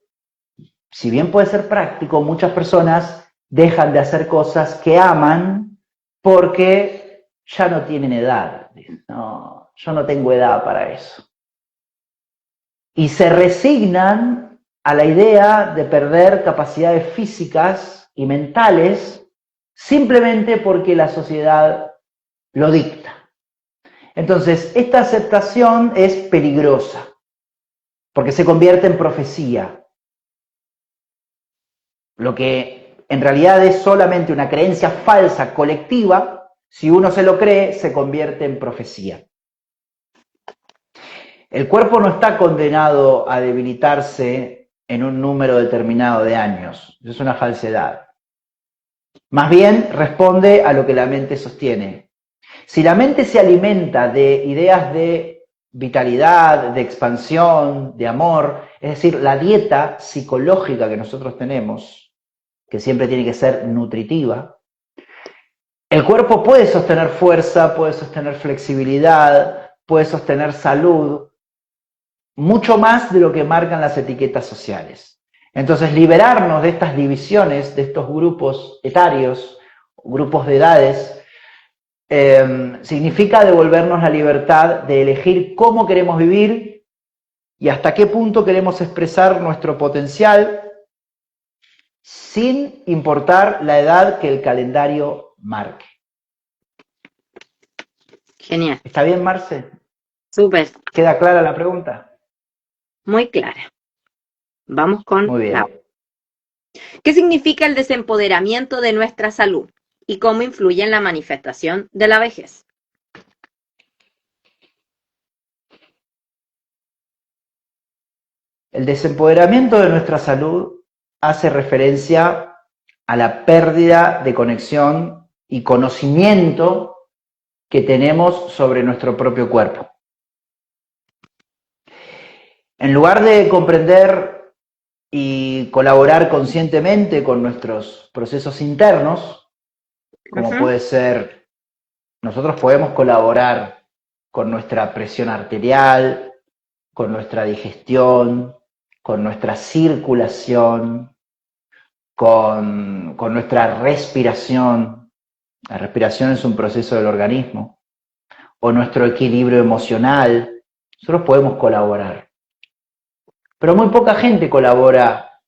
si bien puede ser práctico, muchas personas dejan de hacer cosas que aman porque ya no tienen edad. No, yo no tengo edad para eso. Y se resignan a la idea de perder capacidades físicas y mentales simplemente porque la sociedad lo dicta. Entonces, esta aceptación es peligrosa porque se convierte en profecía. Lo que en realidad es solamente una creencia falsa colectiva, si uno se lo cree, se convierte en profecía. El cuerpo no está condenado a debilitarse en un número determinado de años. Eso es una falsedad. Más bien responde a lo que la mente sostiene. Si la mente se alimenta de ideas de vitalidad, de expansión, de amor, es decir, la dieta psicológica que nosotros tenemos, que siempre tiene que ser nutritiva, el cuerpo puede sostener fuerza, puede sostener flexibilidad, puede sostener salud, mucho más de lo que marcan las etiquetas sociales. Entonces, liberarnos de estas divisiones, de estos grupos etarios, grupos de edades, significa devolvernos la libertad de elegir cómo queremos vivir y hasta qué punto queremos expresar nuestro potencial sin importar la edad que el calendario marque. Genial. ¿Está bien, Marce? Súper. ¿Queda clara la pregunta? Muy clara. Vamos con Muy bien. ¿Qué significa el desempoderamiento de nuestra salud y cómo influye en la manifestación de la vejez? El desempoderamiento de nuestra salud hace referencia a la pérdida de conexión y conocimiento que tenemos sobre nuestro propio cuerpo. En lugar de comprender y colaborar conscientemente con nuestros procesos internos, como puede ser, nosotros podemos colaborar con nuestra presión arterial, con nuestra digestión, con nuestra circulación, con nuestra respiración. La respiración es un proceso del organismo, o nuestro equilibrio emocional. Nosotros podemos colaborar. Pero muy poca gente colabora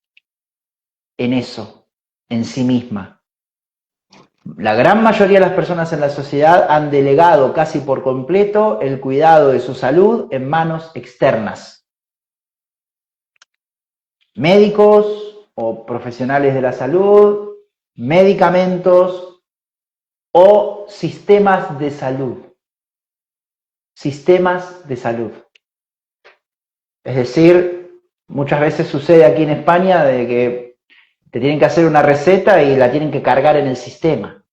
en eso, en sí misma. La gran mayoría de las personas en la sociedad han delegado casi por completo el cuidado de su salud en manos externas. Médicos o profesionales de la salud, medicamentos o sistemas de salud. Sistemas de salud. Es decir, muchas veces sucede aquí en España de que te tienen que hacer una receta y la tienen que cargar en el sistema.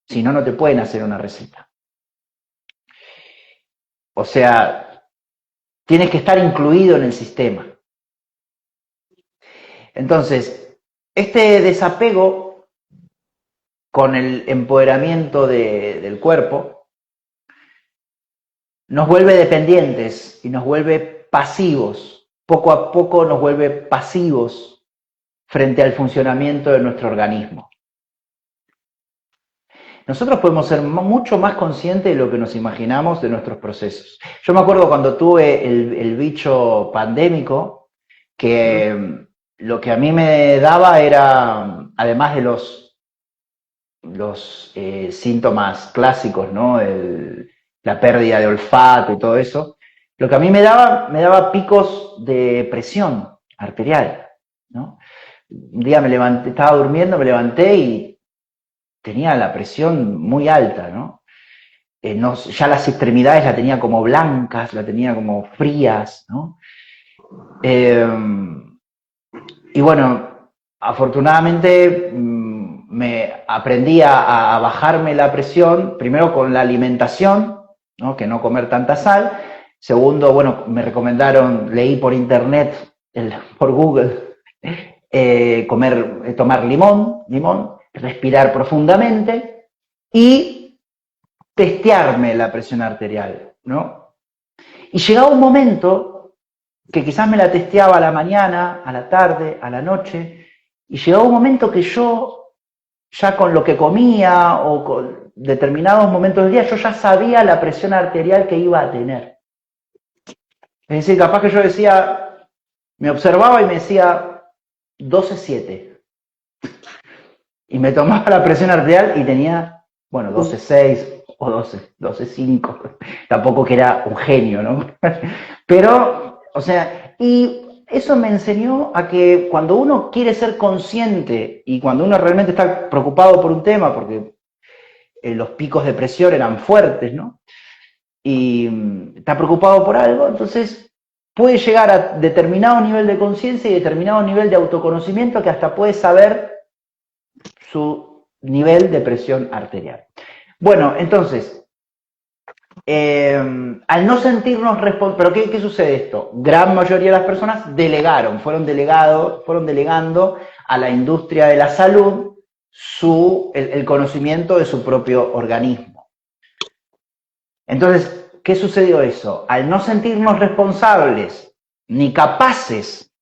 Si no, no te pueden hacer una receta. O sea, tienes que estar incluido en el sistema. Entonces, este desapego con el empoderamiento del cuerpo nos vuelve dependientes y nos vuelve pasivos. Poco a poco nos vuelve pasivos frente al funcionamiento de nuestro organismo. Nosotros podemos ser mucho más conscientes de lo que nos imaginamos de nuestros procesos. Yo me acuerdo cuando tuve el bicho pandémico, que lo que a mí me daba era, además de los síntomas clásicos, ¿no? La pérdida de olfato y todo eso, lo que a mí me daba picos de presión arterial, ¿no? Un día me levanté, estaba durmiendo, me levanté y tenía la presión muy alta, ¿no? Ya las extremidades las tenía como blancas, las tenía como frías, ¿no? Y bueno, afortunadamente me aprendí a bajarme la presión, primero con la alimentación, ¿no? Que no comer tanta sal. Segundo, bueno, me recomendaron, leí por internet, por Google, tomar limón, respirar profundamente y testearme la presión arterial, ¿no? Y llegaba un momento que quizás me la testeaba a la mañana, a la tarde, a la noche, y llegaba un momento que yo, ya con lo que comía o con determinados momentos del día, yo ya sabía la presión arterial que iba a tener. Es decir, capaz que yo decía, me observaba y me decía 12,7. Y me tomaba la presión arterial y tenía, bueno, 12,6 o 12,5. Tampoco que era un genio, ¿no? Pero, o sea, y eso me enseñó a que cuando uno quiere ser consciente y cuando uno realmente está preocupado por un tema, porque los picos de presión eran fuertes, ¿no? Y está preocupado por algo, entonces puede llegar a determinado nivel de conciencia y determinado nivel de autoconocimiento que hasta puede saber su nivel de presión arterial. Bueno, entonces, al no sentirnos responsables, ¿pero qué sucede esto? Gran mayoría de las personas fueron delegando a la industria de la salud el conocimiento de su propio organismo. Entonces, ¿qué sucedió eso? Al no sentirnos responsables ni capaces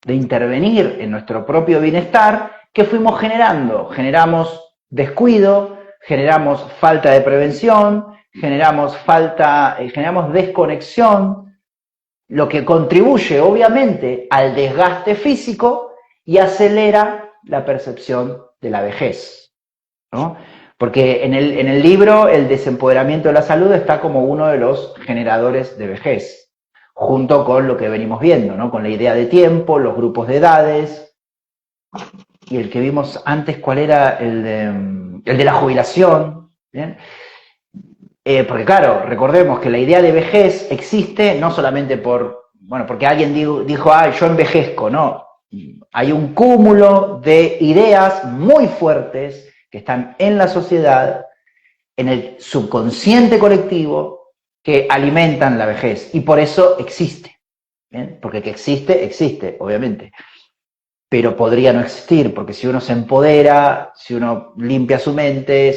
de intervenir en nuestro propio bienestar, ¿qué fuimos generando? Generamos descuido, generamos falta de prevención, generamos desconexión, lo que contribuye obviamente al desgaste físico y acelera la percepción de la vejez, ¿no? Porque en el libro el desempoderamiento de la salud está como uno de los generadores de vejez, junto con lo que venimos viendo, ¿no? Con la idea de tiempo, los grupos de edades, y el que vimos antes, ¿cuál era? El de la jubilación, ¿bien? Porque claro, recordemos que la idea de vejez existe no solamente porque alguien dijo, yo envejezco, no. Hay un cúmulo de ideas muy fuertes que están en la sociedad, en el subconsciente colectivo, que alimentan la vejez. Y por eso existe. ¿Bien? Porque que existe, obviamente. Pero podría no existir, porque si uno se empodera, si uno limpia su mente,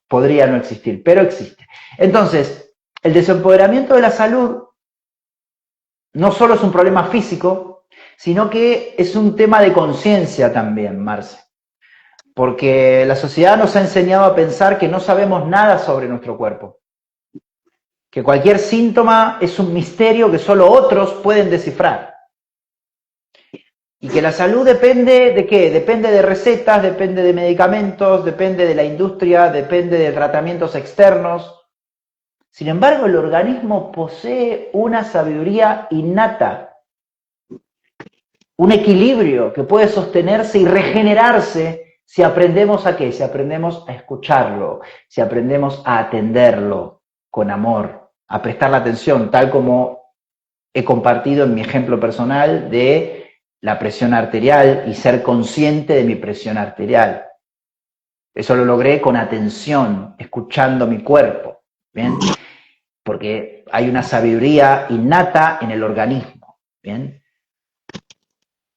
podría no existir, pero existe. Entonces, el desempoderamiento de la salud no solo es un problema físico, sino que es un tema de conciencia también, Marce. Porque la sociedad nos ha enseñado a pensar que no sabemos nada sobre nuestro cuerpo. Que cualquier síntoma es un misterio que solo otros pueden descifrar. Y que la salud depende de qué, depende de recetas, depende de medicamentos, depende de la industria, depende de tratamientos externos. Sin embargo, el organismo posee una sabiduría innata, un equilibrio que puede sostenerse y regenerarse si aprendemos a qué, si aprendemos a escucharlo, si aprendemos a atenderlo con amor, a prestarle atención, tal como he compartido en mi ejemplo personal de la presión arterial y ser consciente de mi presión arterial. Eso lo logré con atención, escuchando mi cuerpo, ¿bien? Porque hay una sabiduría innata en el organismo, ¿bien?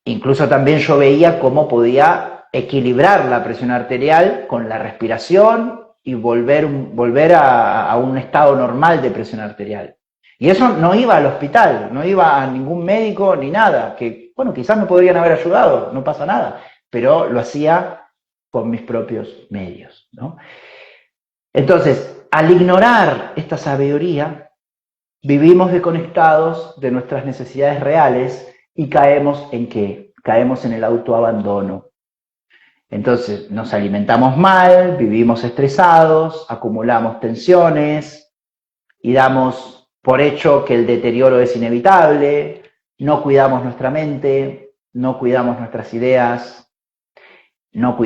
Incluso también yo veía cómo podía equilibrar la presión arterial con la respiración y volver a un estado normal de presión arterial. Y eso no iba al hospital, no iba a ningún médico ni nada, que, bueno, quizás me podrían haber ayudado, no pasa nada, pero lo hacía con mis propios medios, ¿no? Entonces, al ignorar esta sabiduría, vivimos desconectados de nuestras necesidades reales y caemos en ¿qué? Caemos en el autoabandono. Entonces, nos alimentamos mal, vivimos estresados, acumulamos tensiones y damos por hecho que el deterioro es inevitable, no cuidamos nuestra mente, no cuidamos nuestras ideas, no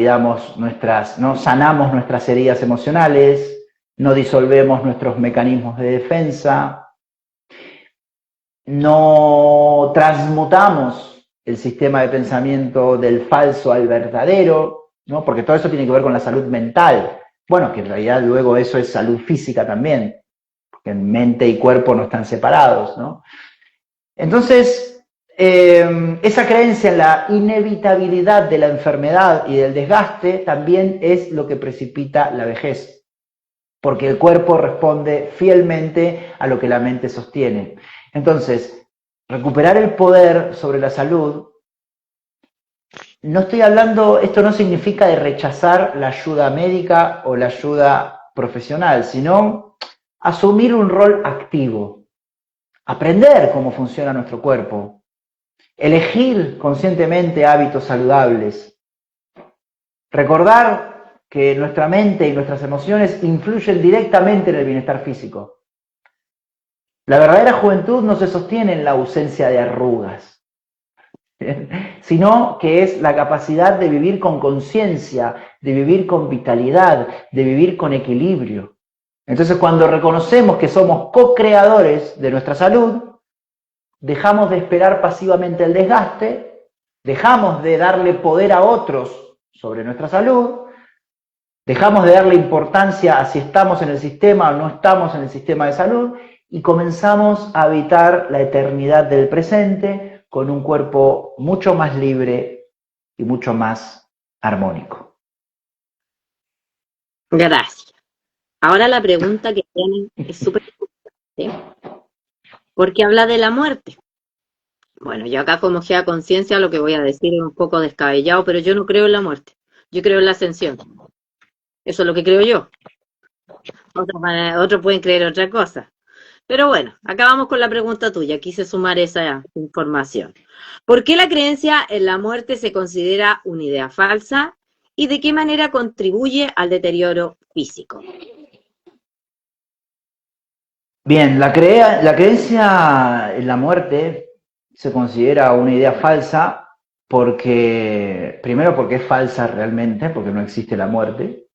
sanamos nuestras heridas emocionales, no disolvemos nuestros mecanismos de defensa, no transmutamos el sistema de pensamiento del falso al verdadero, ¿no? Porque todo eso tiene que ver con la salud mental. Bueno, que en realidad luego eso es salud física también, porque mente y cuerpo no están separados, ¿no? Entonces, esa creencia en la inevitabilidad de la enfermedad y del desgaste también es lo que precipita la vejez, porque el cuerpo responde fielmente a lo que la mente sostiene. Entonces, recuperar el poder sobre la salud, no estoy hablando, esto no significa de rechazar la ayuda médica o la ayuda profesional, sino asumir un rol activo, aprender cómo funciona nuestro cuerpo, elegir conscientemente hábitos saludables, recordar que nuestra mente y nuestras emociones influyen directamente en el bienestar físico. La verdadera juventud no se sostiene en la ausencia de arrugas, sino que es la capacidad de vivir con conciencia, de vivir con vitalidad, de vivir con equilibrio. Entonces, cuando reconocemos que somos co-creadores de nuestra salud, dejamos de esperar pasivamente el desgaste, dejamos de darle poder a otros sobre nuestra salud, dejamos de darle importancia a si estamos en el sistema o no estamos en el sistema de salud, y comenzamos a habitar la eternidad del presente con un cuerpo mucho más libre y mucho más armónico. Gracias. Ahora la pregunta que tienen es súper importante, porque habla de la muerte. Bueno, yo acá como Gea Conciencia lo que voy a decir es un poco descabellado, pero yo no creo en la muerte, yo creo en la ascensión. Eso es lo que creo yo. Otros pueden creer otra cosa. Pero bueno, acá vamos con la pregunta tuya, quise sumar esa información. ¿Por qué la creencia en la muerte se considera una idea falsa y de qué manera contribuye al deterioro físico? Bien, la creencia en la muerte se considera una idea falsa primero porque es falsa realmente, porque no existe la muerte,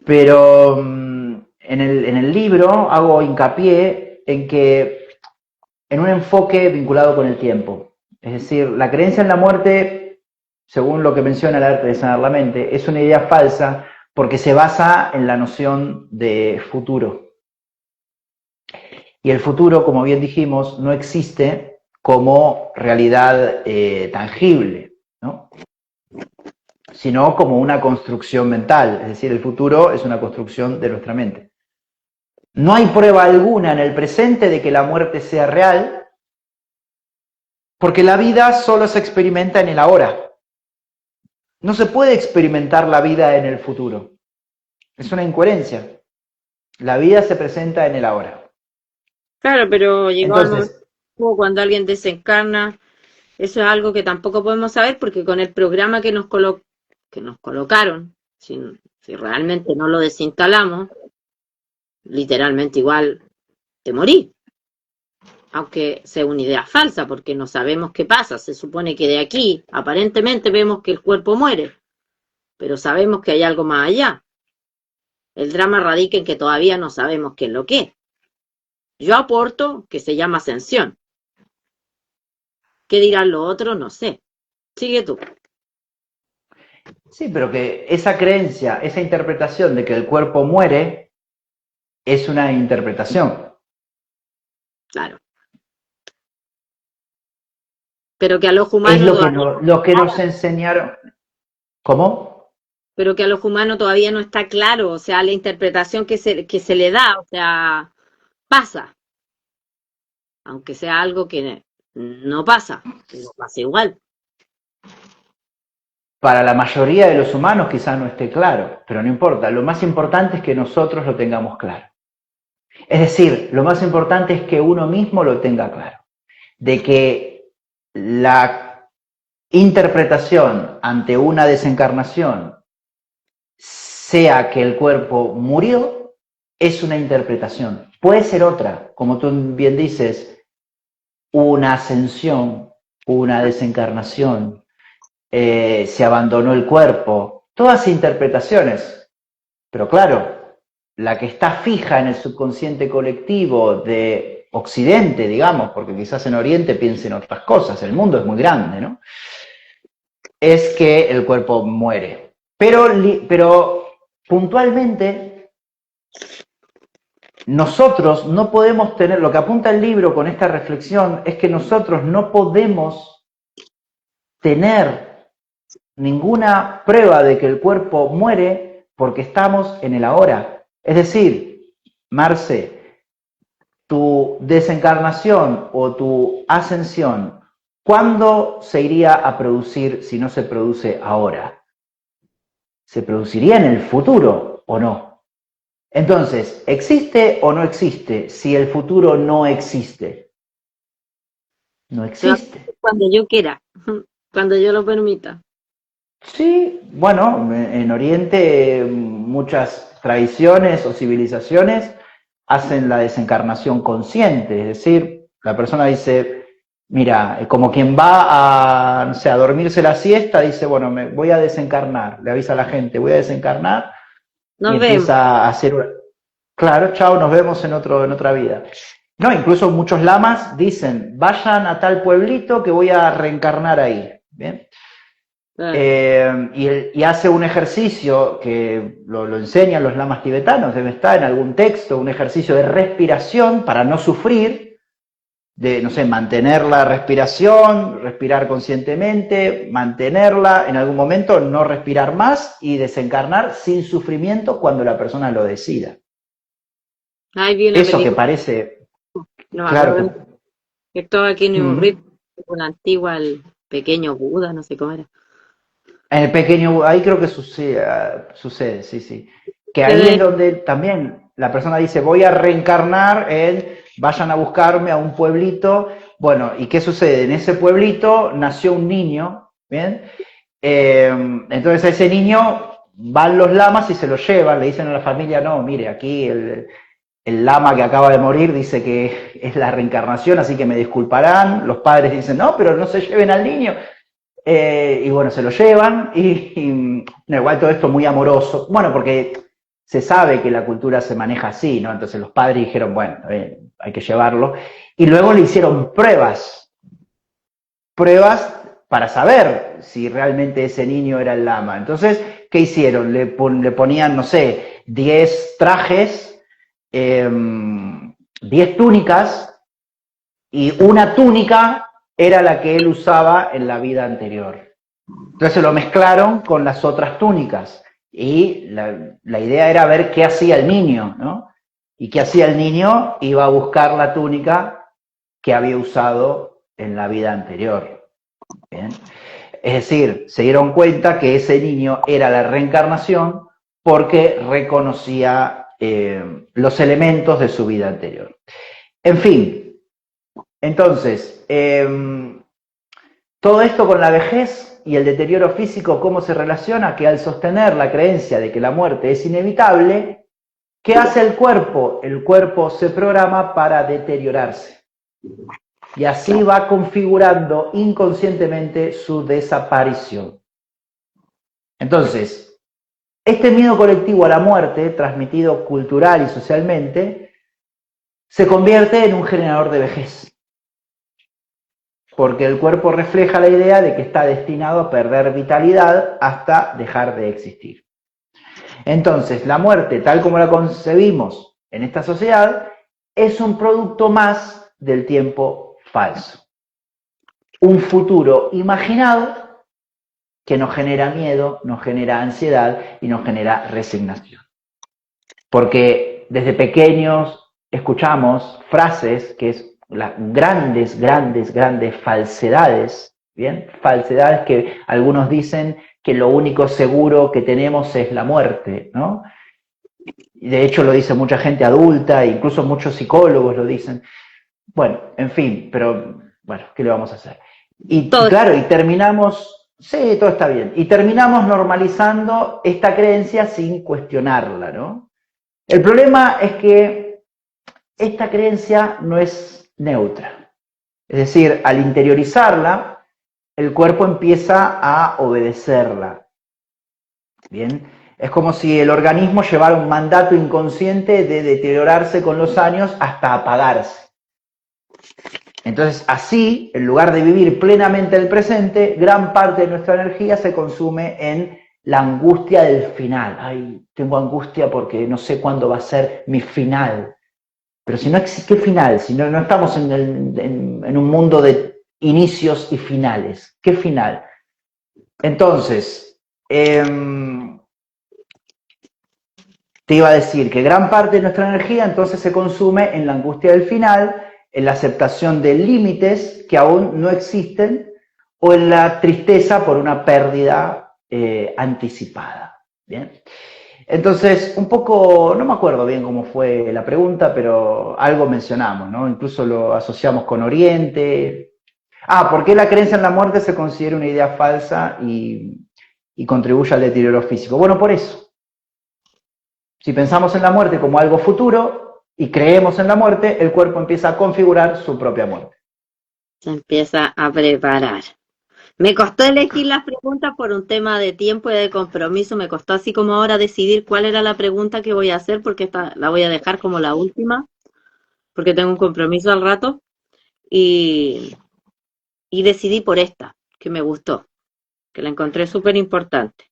pero en el libro hago hincapié en un enfoque vinculado con el tiempo. Es decir, la creencia en la muerte, según lo que menciona el arte de sanar la mente, es una idea falsa porque se basa en la noción de futuro. Y el futuro, como bien dijimos, no existe como realidad tangible, ¿no? Sino como una construcción mental. Es decir, el futuro es una construcción de nuestra mente. No hay prueba alguna en el presente de que la muerte sea real, porque la vida solo se experimenta en el ahora. No se puede experimentar la vida en el futuro. Es una incoherencia. La vida se presenta en el ahora. Claro, pero llegó el momento cuando alguien desencarna Eso es algo que tampoco podemos saber porque con el programa que nos colocaron, si realmente no lo desinstalamos, literalmente igual te morí. Aunque sea una idea falsa, porque no sabemos qué pasa. Se supone que de aquí, aparentemente vemos que el cuerpo muere, pero sabemos que hay algo más allá. El drama radica en que todavía no sabemos qué es lo que es. Yo aporto que se llama ascensión. ¿Qué dirán los otros? No sé. Sigue tú. Sí, pero que esa creencia, esa interpretación de que el cuerpo muere, es una interpretación. Claro. Pero que a los Es humanos lo que nos enseñaron. ¿Cómo? pero que a los humanos todavía no está claro, o sea, la interpretación que se le da, o sea, pasa, aunque sea algo que no pasa, pero pasa igual. Para la mayoría de los humanos quizás no esté claro, pero no importa. Lo más importante es que nosotros lo tengamos claro. Es decir, lo más importante es que uno mismo lo tenga claro. De que la interpretación ante una desencarnación sea que el cuerpo murió, es una interpretación. Puede ser otra, como tú bien dices, una ascensión, una desencarnación, se abandonó el cuerpo, todas interpretaciones. Pero claro, la que está fija en el subconsciente colectivo de Occidente, digamos, porque quizás en Oriente piensen otras cosas, el mundo es muy grande, ¿no? Es que el cuerpo muere. Pero puntualmente, nosotros no podemos tener, lo que apunta el libro con esta reflexión es que nosotros no podemos tener ninguna prueba de que el cuerpo muere porque estamos en el ahora. Es decir, Marce, tu desencarnación o tu ascensión, ¿cuándo se iría a producir si no se produce ahora? ¿Se produciría en el futuro o no? Entonces, ¿existe o no existe si el futuro no existe? No existe. Cuando yo quiera, cuando yo lo permita. Sí, bueno, en Oriente muchas tradiciones o civilizaciones hacen la desencarnación consciente, es decir, la persona dice, mira, como quien va a, no sé, a dormirse la siesta, dice, bueno, me voy a desencarnar, le avisa a la gente, voy a desencarnar, y Nos vemos. empieza a hacer, claro, chao, nos vemos en otra vida. No, incluso muchos lamas dicen, vayan a tal pueblito que voy a reencarnar ahí, ¿bien? Y hace un ejercicio que lo enseñan los lamas tibetanos, debe estar en algún texto, un ejercicio de respiración para no sufrir, de, no sé, mantener la respiración, respirar conscientemente, mantenerla, en algún momento no respirar más y desencarnar sin sufrimiento cuando la persona lo decida. Eso que parece, no, claro que estaba aquí en un ritmo, una antigua, el pequeño Buda, no sé cómo era. En el pequeño, ahí creo que sucede, sí. Que ahí es donde también la persona dice, voy a reencarnar vayan a buscarme a un pueblito. Bueno, ¿y qué sucede? En ese pueblito nació un niño, ¿bien? Entonces a ese niño van los lamas y se lo llevan, le dicen a la familia, no, mire, aquí el lama que acaba de morir dice que es la reencarnación, así que me disculparán. Los padres dicen, no, pero no se lleven al niño. Y bueno, se lo llevan y igual todo esto muy amoroso. Bueno, porque se sabe que la cultura se maneja así, ¿no? Entonces los padres dijeron, bueno, hay que llevarlo. Y luego le hicieron pruebas para saber si realmente ese niño era el lama. Entonces, ¿qué hicieron? Le ponían, no sé, 10 trajes, 10 túnicas, y una túnica era la que él usaba en la vida anterior. Entonces lo mezclaron con las otras túnicas y la idea era ver qué hacía el niño, ¿no? ¿Y qué hacía el niño? Iba a buscar la túnica que había usado en la vida anterior. ¿Bien? Es decir, se dieron cuenta que ese niño era la reencarnación porque reconocía los elementos de su vida anterior. En fin, entonces, Todo esto con la vejez y el deterioro físico, ¿cómo se relaciona? Que al sostener la creencia de que la muerte es inevitable, ¿qué hace el cuerpo? El cuerpo se programa para deteriorarse. Y así va configurando inconscientemente su desaparición. Entonces, este miedo colectivo a la muerte, transmitido cultural y socialmente, se convierte en un generador de vejez. Porque el cuerpo refleja la idea de que está destinado a perder vitalidad hasta dejar de existir. Entonces, la muerte, tal como la concebimos en esta sociedad, es un producto más del tiempo falso. Un futuro imaginado que nos genera miedo, nos genera ansiedad y nos genera resignación. Porque desde pequeños escuchamos frases que es grandes falsedades, ¿bien? Falsedades que algunos dicen que lo único seguro que tenemos es la muerte, ¿no? Y de hecho lo dice mucha gente adulta, incluso muchos psicólogos lo dicen. Bueno, en fin, pero bueno, ¿qué le vamos a hacer? Y claro, y terminamos, sí, todo está bien, y terminamos normalizando esta creencia sin cuestionarla, ¿no? El problema es que esta creencia no es neutra. Es decir, al interiorizarla, el cuerpo empieza a obedecerla. ¿Bien? Es como si el organismo llevara un mandato inconsciente de deteriorarse con los años hasta apagarse. Entonces, así, en lugar de vivir plenamente el presente, gran parte de nuestra energía se consume en la angustia del final. Ay, tengo angustia porque no sé cuándo va a ser mi final. Pero si no existe, ¿qué final? Si no estamos en un mundo de inicios y finales. ¿Qué final? Entonces, te iba a decir que gran parte de nuestra energía entonces se consume en la angustia del final, en la aceptación de límites que aún no existen, o en la tristeza por una pérdida anticipada. ¿Bien? Entonces, un poco, no me acuerdo bien cómo fue la pregunta, pero algo mencionamos, ¿no? Incluso lo asociamos con Oriente. ¿Por qué la creencia en la muerte se considera una idea falsa y contribuye al deterioro físico? Bueno, por eso. Si pensamos en la muerte como algo futuro y creemos en la muerte, el cuerpo empieza a configurar su propia muerte. Se empieza a preparar. Me costó elegir las preguntas por un tema de tiempo y de compromiso. Me costó así como ahora decidir cuál era la pregunta que voy a hacer, porque esta la voy a dejar como la última, porque tengo un compromiso al rato. Y decidí por esta, que me gustó, que la encontré súper importante.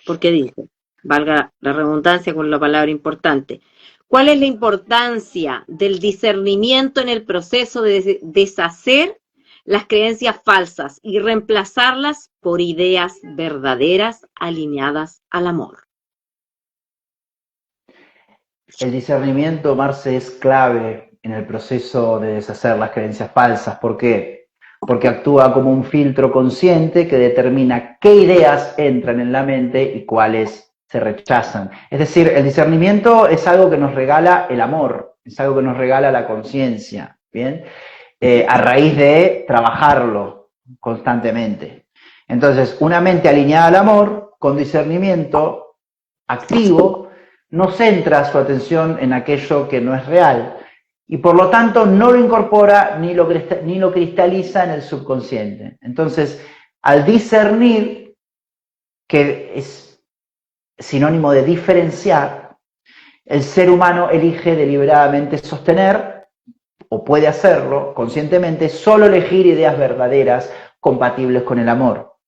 Porque dice, valga la redundancia con la palabra importante, ¿cuál es la importancia del discernimiento en el proceso de deshacer las creencias falsas y reemplazarlas por ideas verdaderas alineadas al amor? El discernimiento, Marce, es clave en el proceso de deshacer las creencias falsas. ¿Por qué? Porque actúa como un filtro consciente que determina qué ideas entran en la mente y cuáles se rechazan. Es decir, el discernimiento es algo que nos regala el amor, es algo que nos regala la conciencia, ¿bien? A raíz de trabajarlo constantemente. Entonces, una mente alineada al amor, con discernimiento activo, no centra su atención en aquello que no es real y por lo tanto no lo incorpora ni lo cristaliza en el subconsciente. Entonces, al discernir, que es sinónimo de diferenciar, el ser humano elige deliberadamente sostener, o puede hacerlo conscientemente, solo elegir ideas verdaderas compatibles con el amor.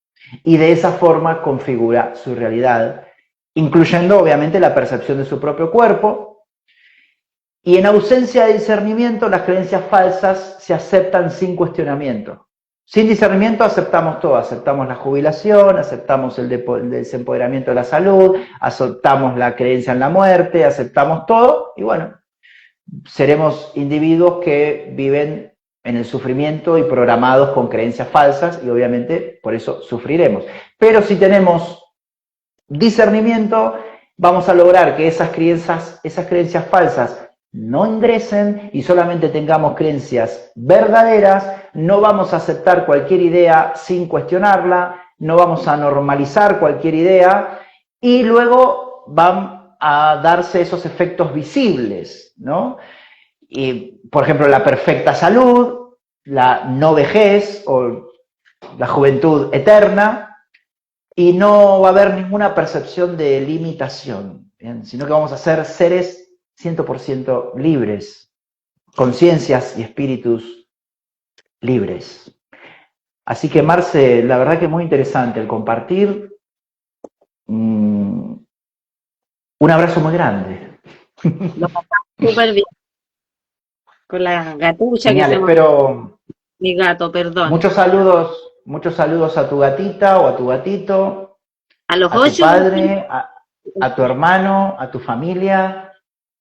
Y de esa forma configura su realidad, incluyendo obviamente la percepción de su propio cuerpo. Y en ausencia de discernimiento, las creencias falsas se aceptan sin cuestionamiento. Sin discernimiento aceptamos todo, aceptamos la jubilación, aceptamos el desempoderamiento de la salud, aceptamos la creencia en la muerte, aceptamos todo, y bueno, seremos individuos que viven en el sufrimiento y programados con creencias falsas y obviamente por eso sufriremos. Pero si tenemos discernimiento, vamos a lograr que esas creencias falsas no ingresen y solamente tengamos creencias verdaderas, no vamos a aceptar cualquier idea sin cuestionarla, no vamos a normalizar cualquier idea y luego van a darse esos efectos visibles, ¿no? Y, por ejemplo, la perfecta salud, la no vejez o la juventud eterna, y no va a haber ninguna percepción de limitación, ¿bien? Sino que vamos a ser seres 100% libres, conciencias y espíritus libres. Así que, Marce, la verdad que es muy interesante el compartir. Un abrazo muy grande. Lo pasamos súper bien. Con la gatucha Genial, que se me... espero Mi gato, perdón. muchos saludos a tu gatita o a tu gatito, A los a tu 8 padre, a tu hermano, a tu familia.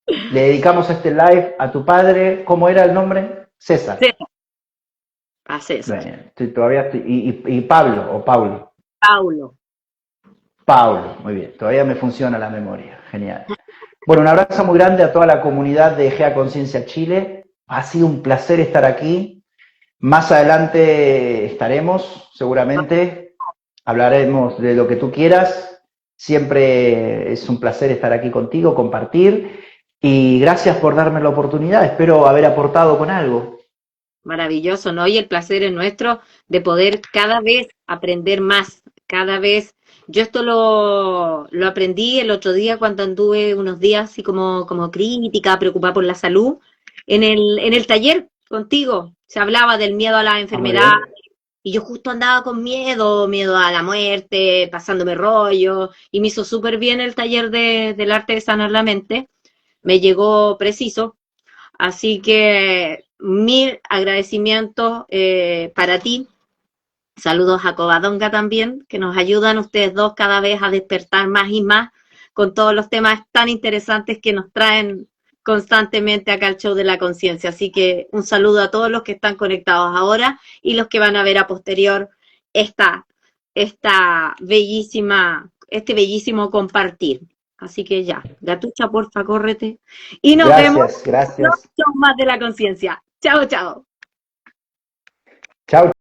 Le dedicamos este live a tu padre. ¿Cómo era el nombre? César. a César. Bueno, todavía y Pablo o Paulo. Paulo. Paulo, muy bien. Todavía me funciona la memoria. Genial. Bueno, un abrazo muy grande a toda la comunidad de Gea Conciencia Chile. Ha sido un placer estar aquí. Más adelante estaremos, seguramente. Hablaremos de lo que tú quieras. Siempre es un placer estar aquí contigo, compartir. Y gracias por darme la oportunidad. Espero haber aportado con algo. Maravilloso, ¿no? Y el placer es nuestro de poder cada vez aprender más, cada vez. Yo esto lo aprendí el otro día cuando anduve unos días así como crítica, preocupada por la salud. En el taller contigo se hablaba del miedo a la Muy enfermedad bien. y yo justo andaba con miedo a la muerte, pasándome rollo y me hizo súper bien el taller del arte de sanar la mente. Me llegó preciso. Así que mil agradecimientos para ti. Saludos a Covadonga también, que nos ayudan ustedes dos cada vez a despertar más y más con todos los temas tan interesantes que nos traen constantemente acá al Show de la Conciencia. Así que un saludo a todos los que están conectados ahora y los que van a ver a posterior esta este bellísimo compartir. Así que ya, Gatucha, porfa, córrete. Y nos vemos en Gracias. los shows más de la conciencia. Chao, chao. Chao.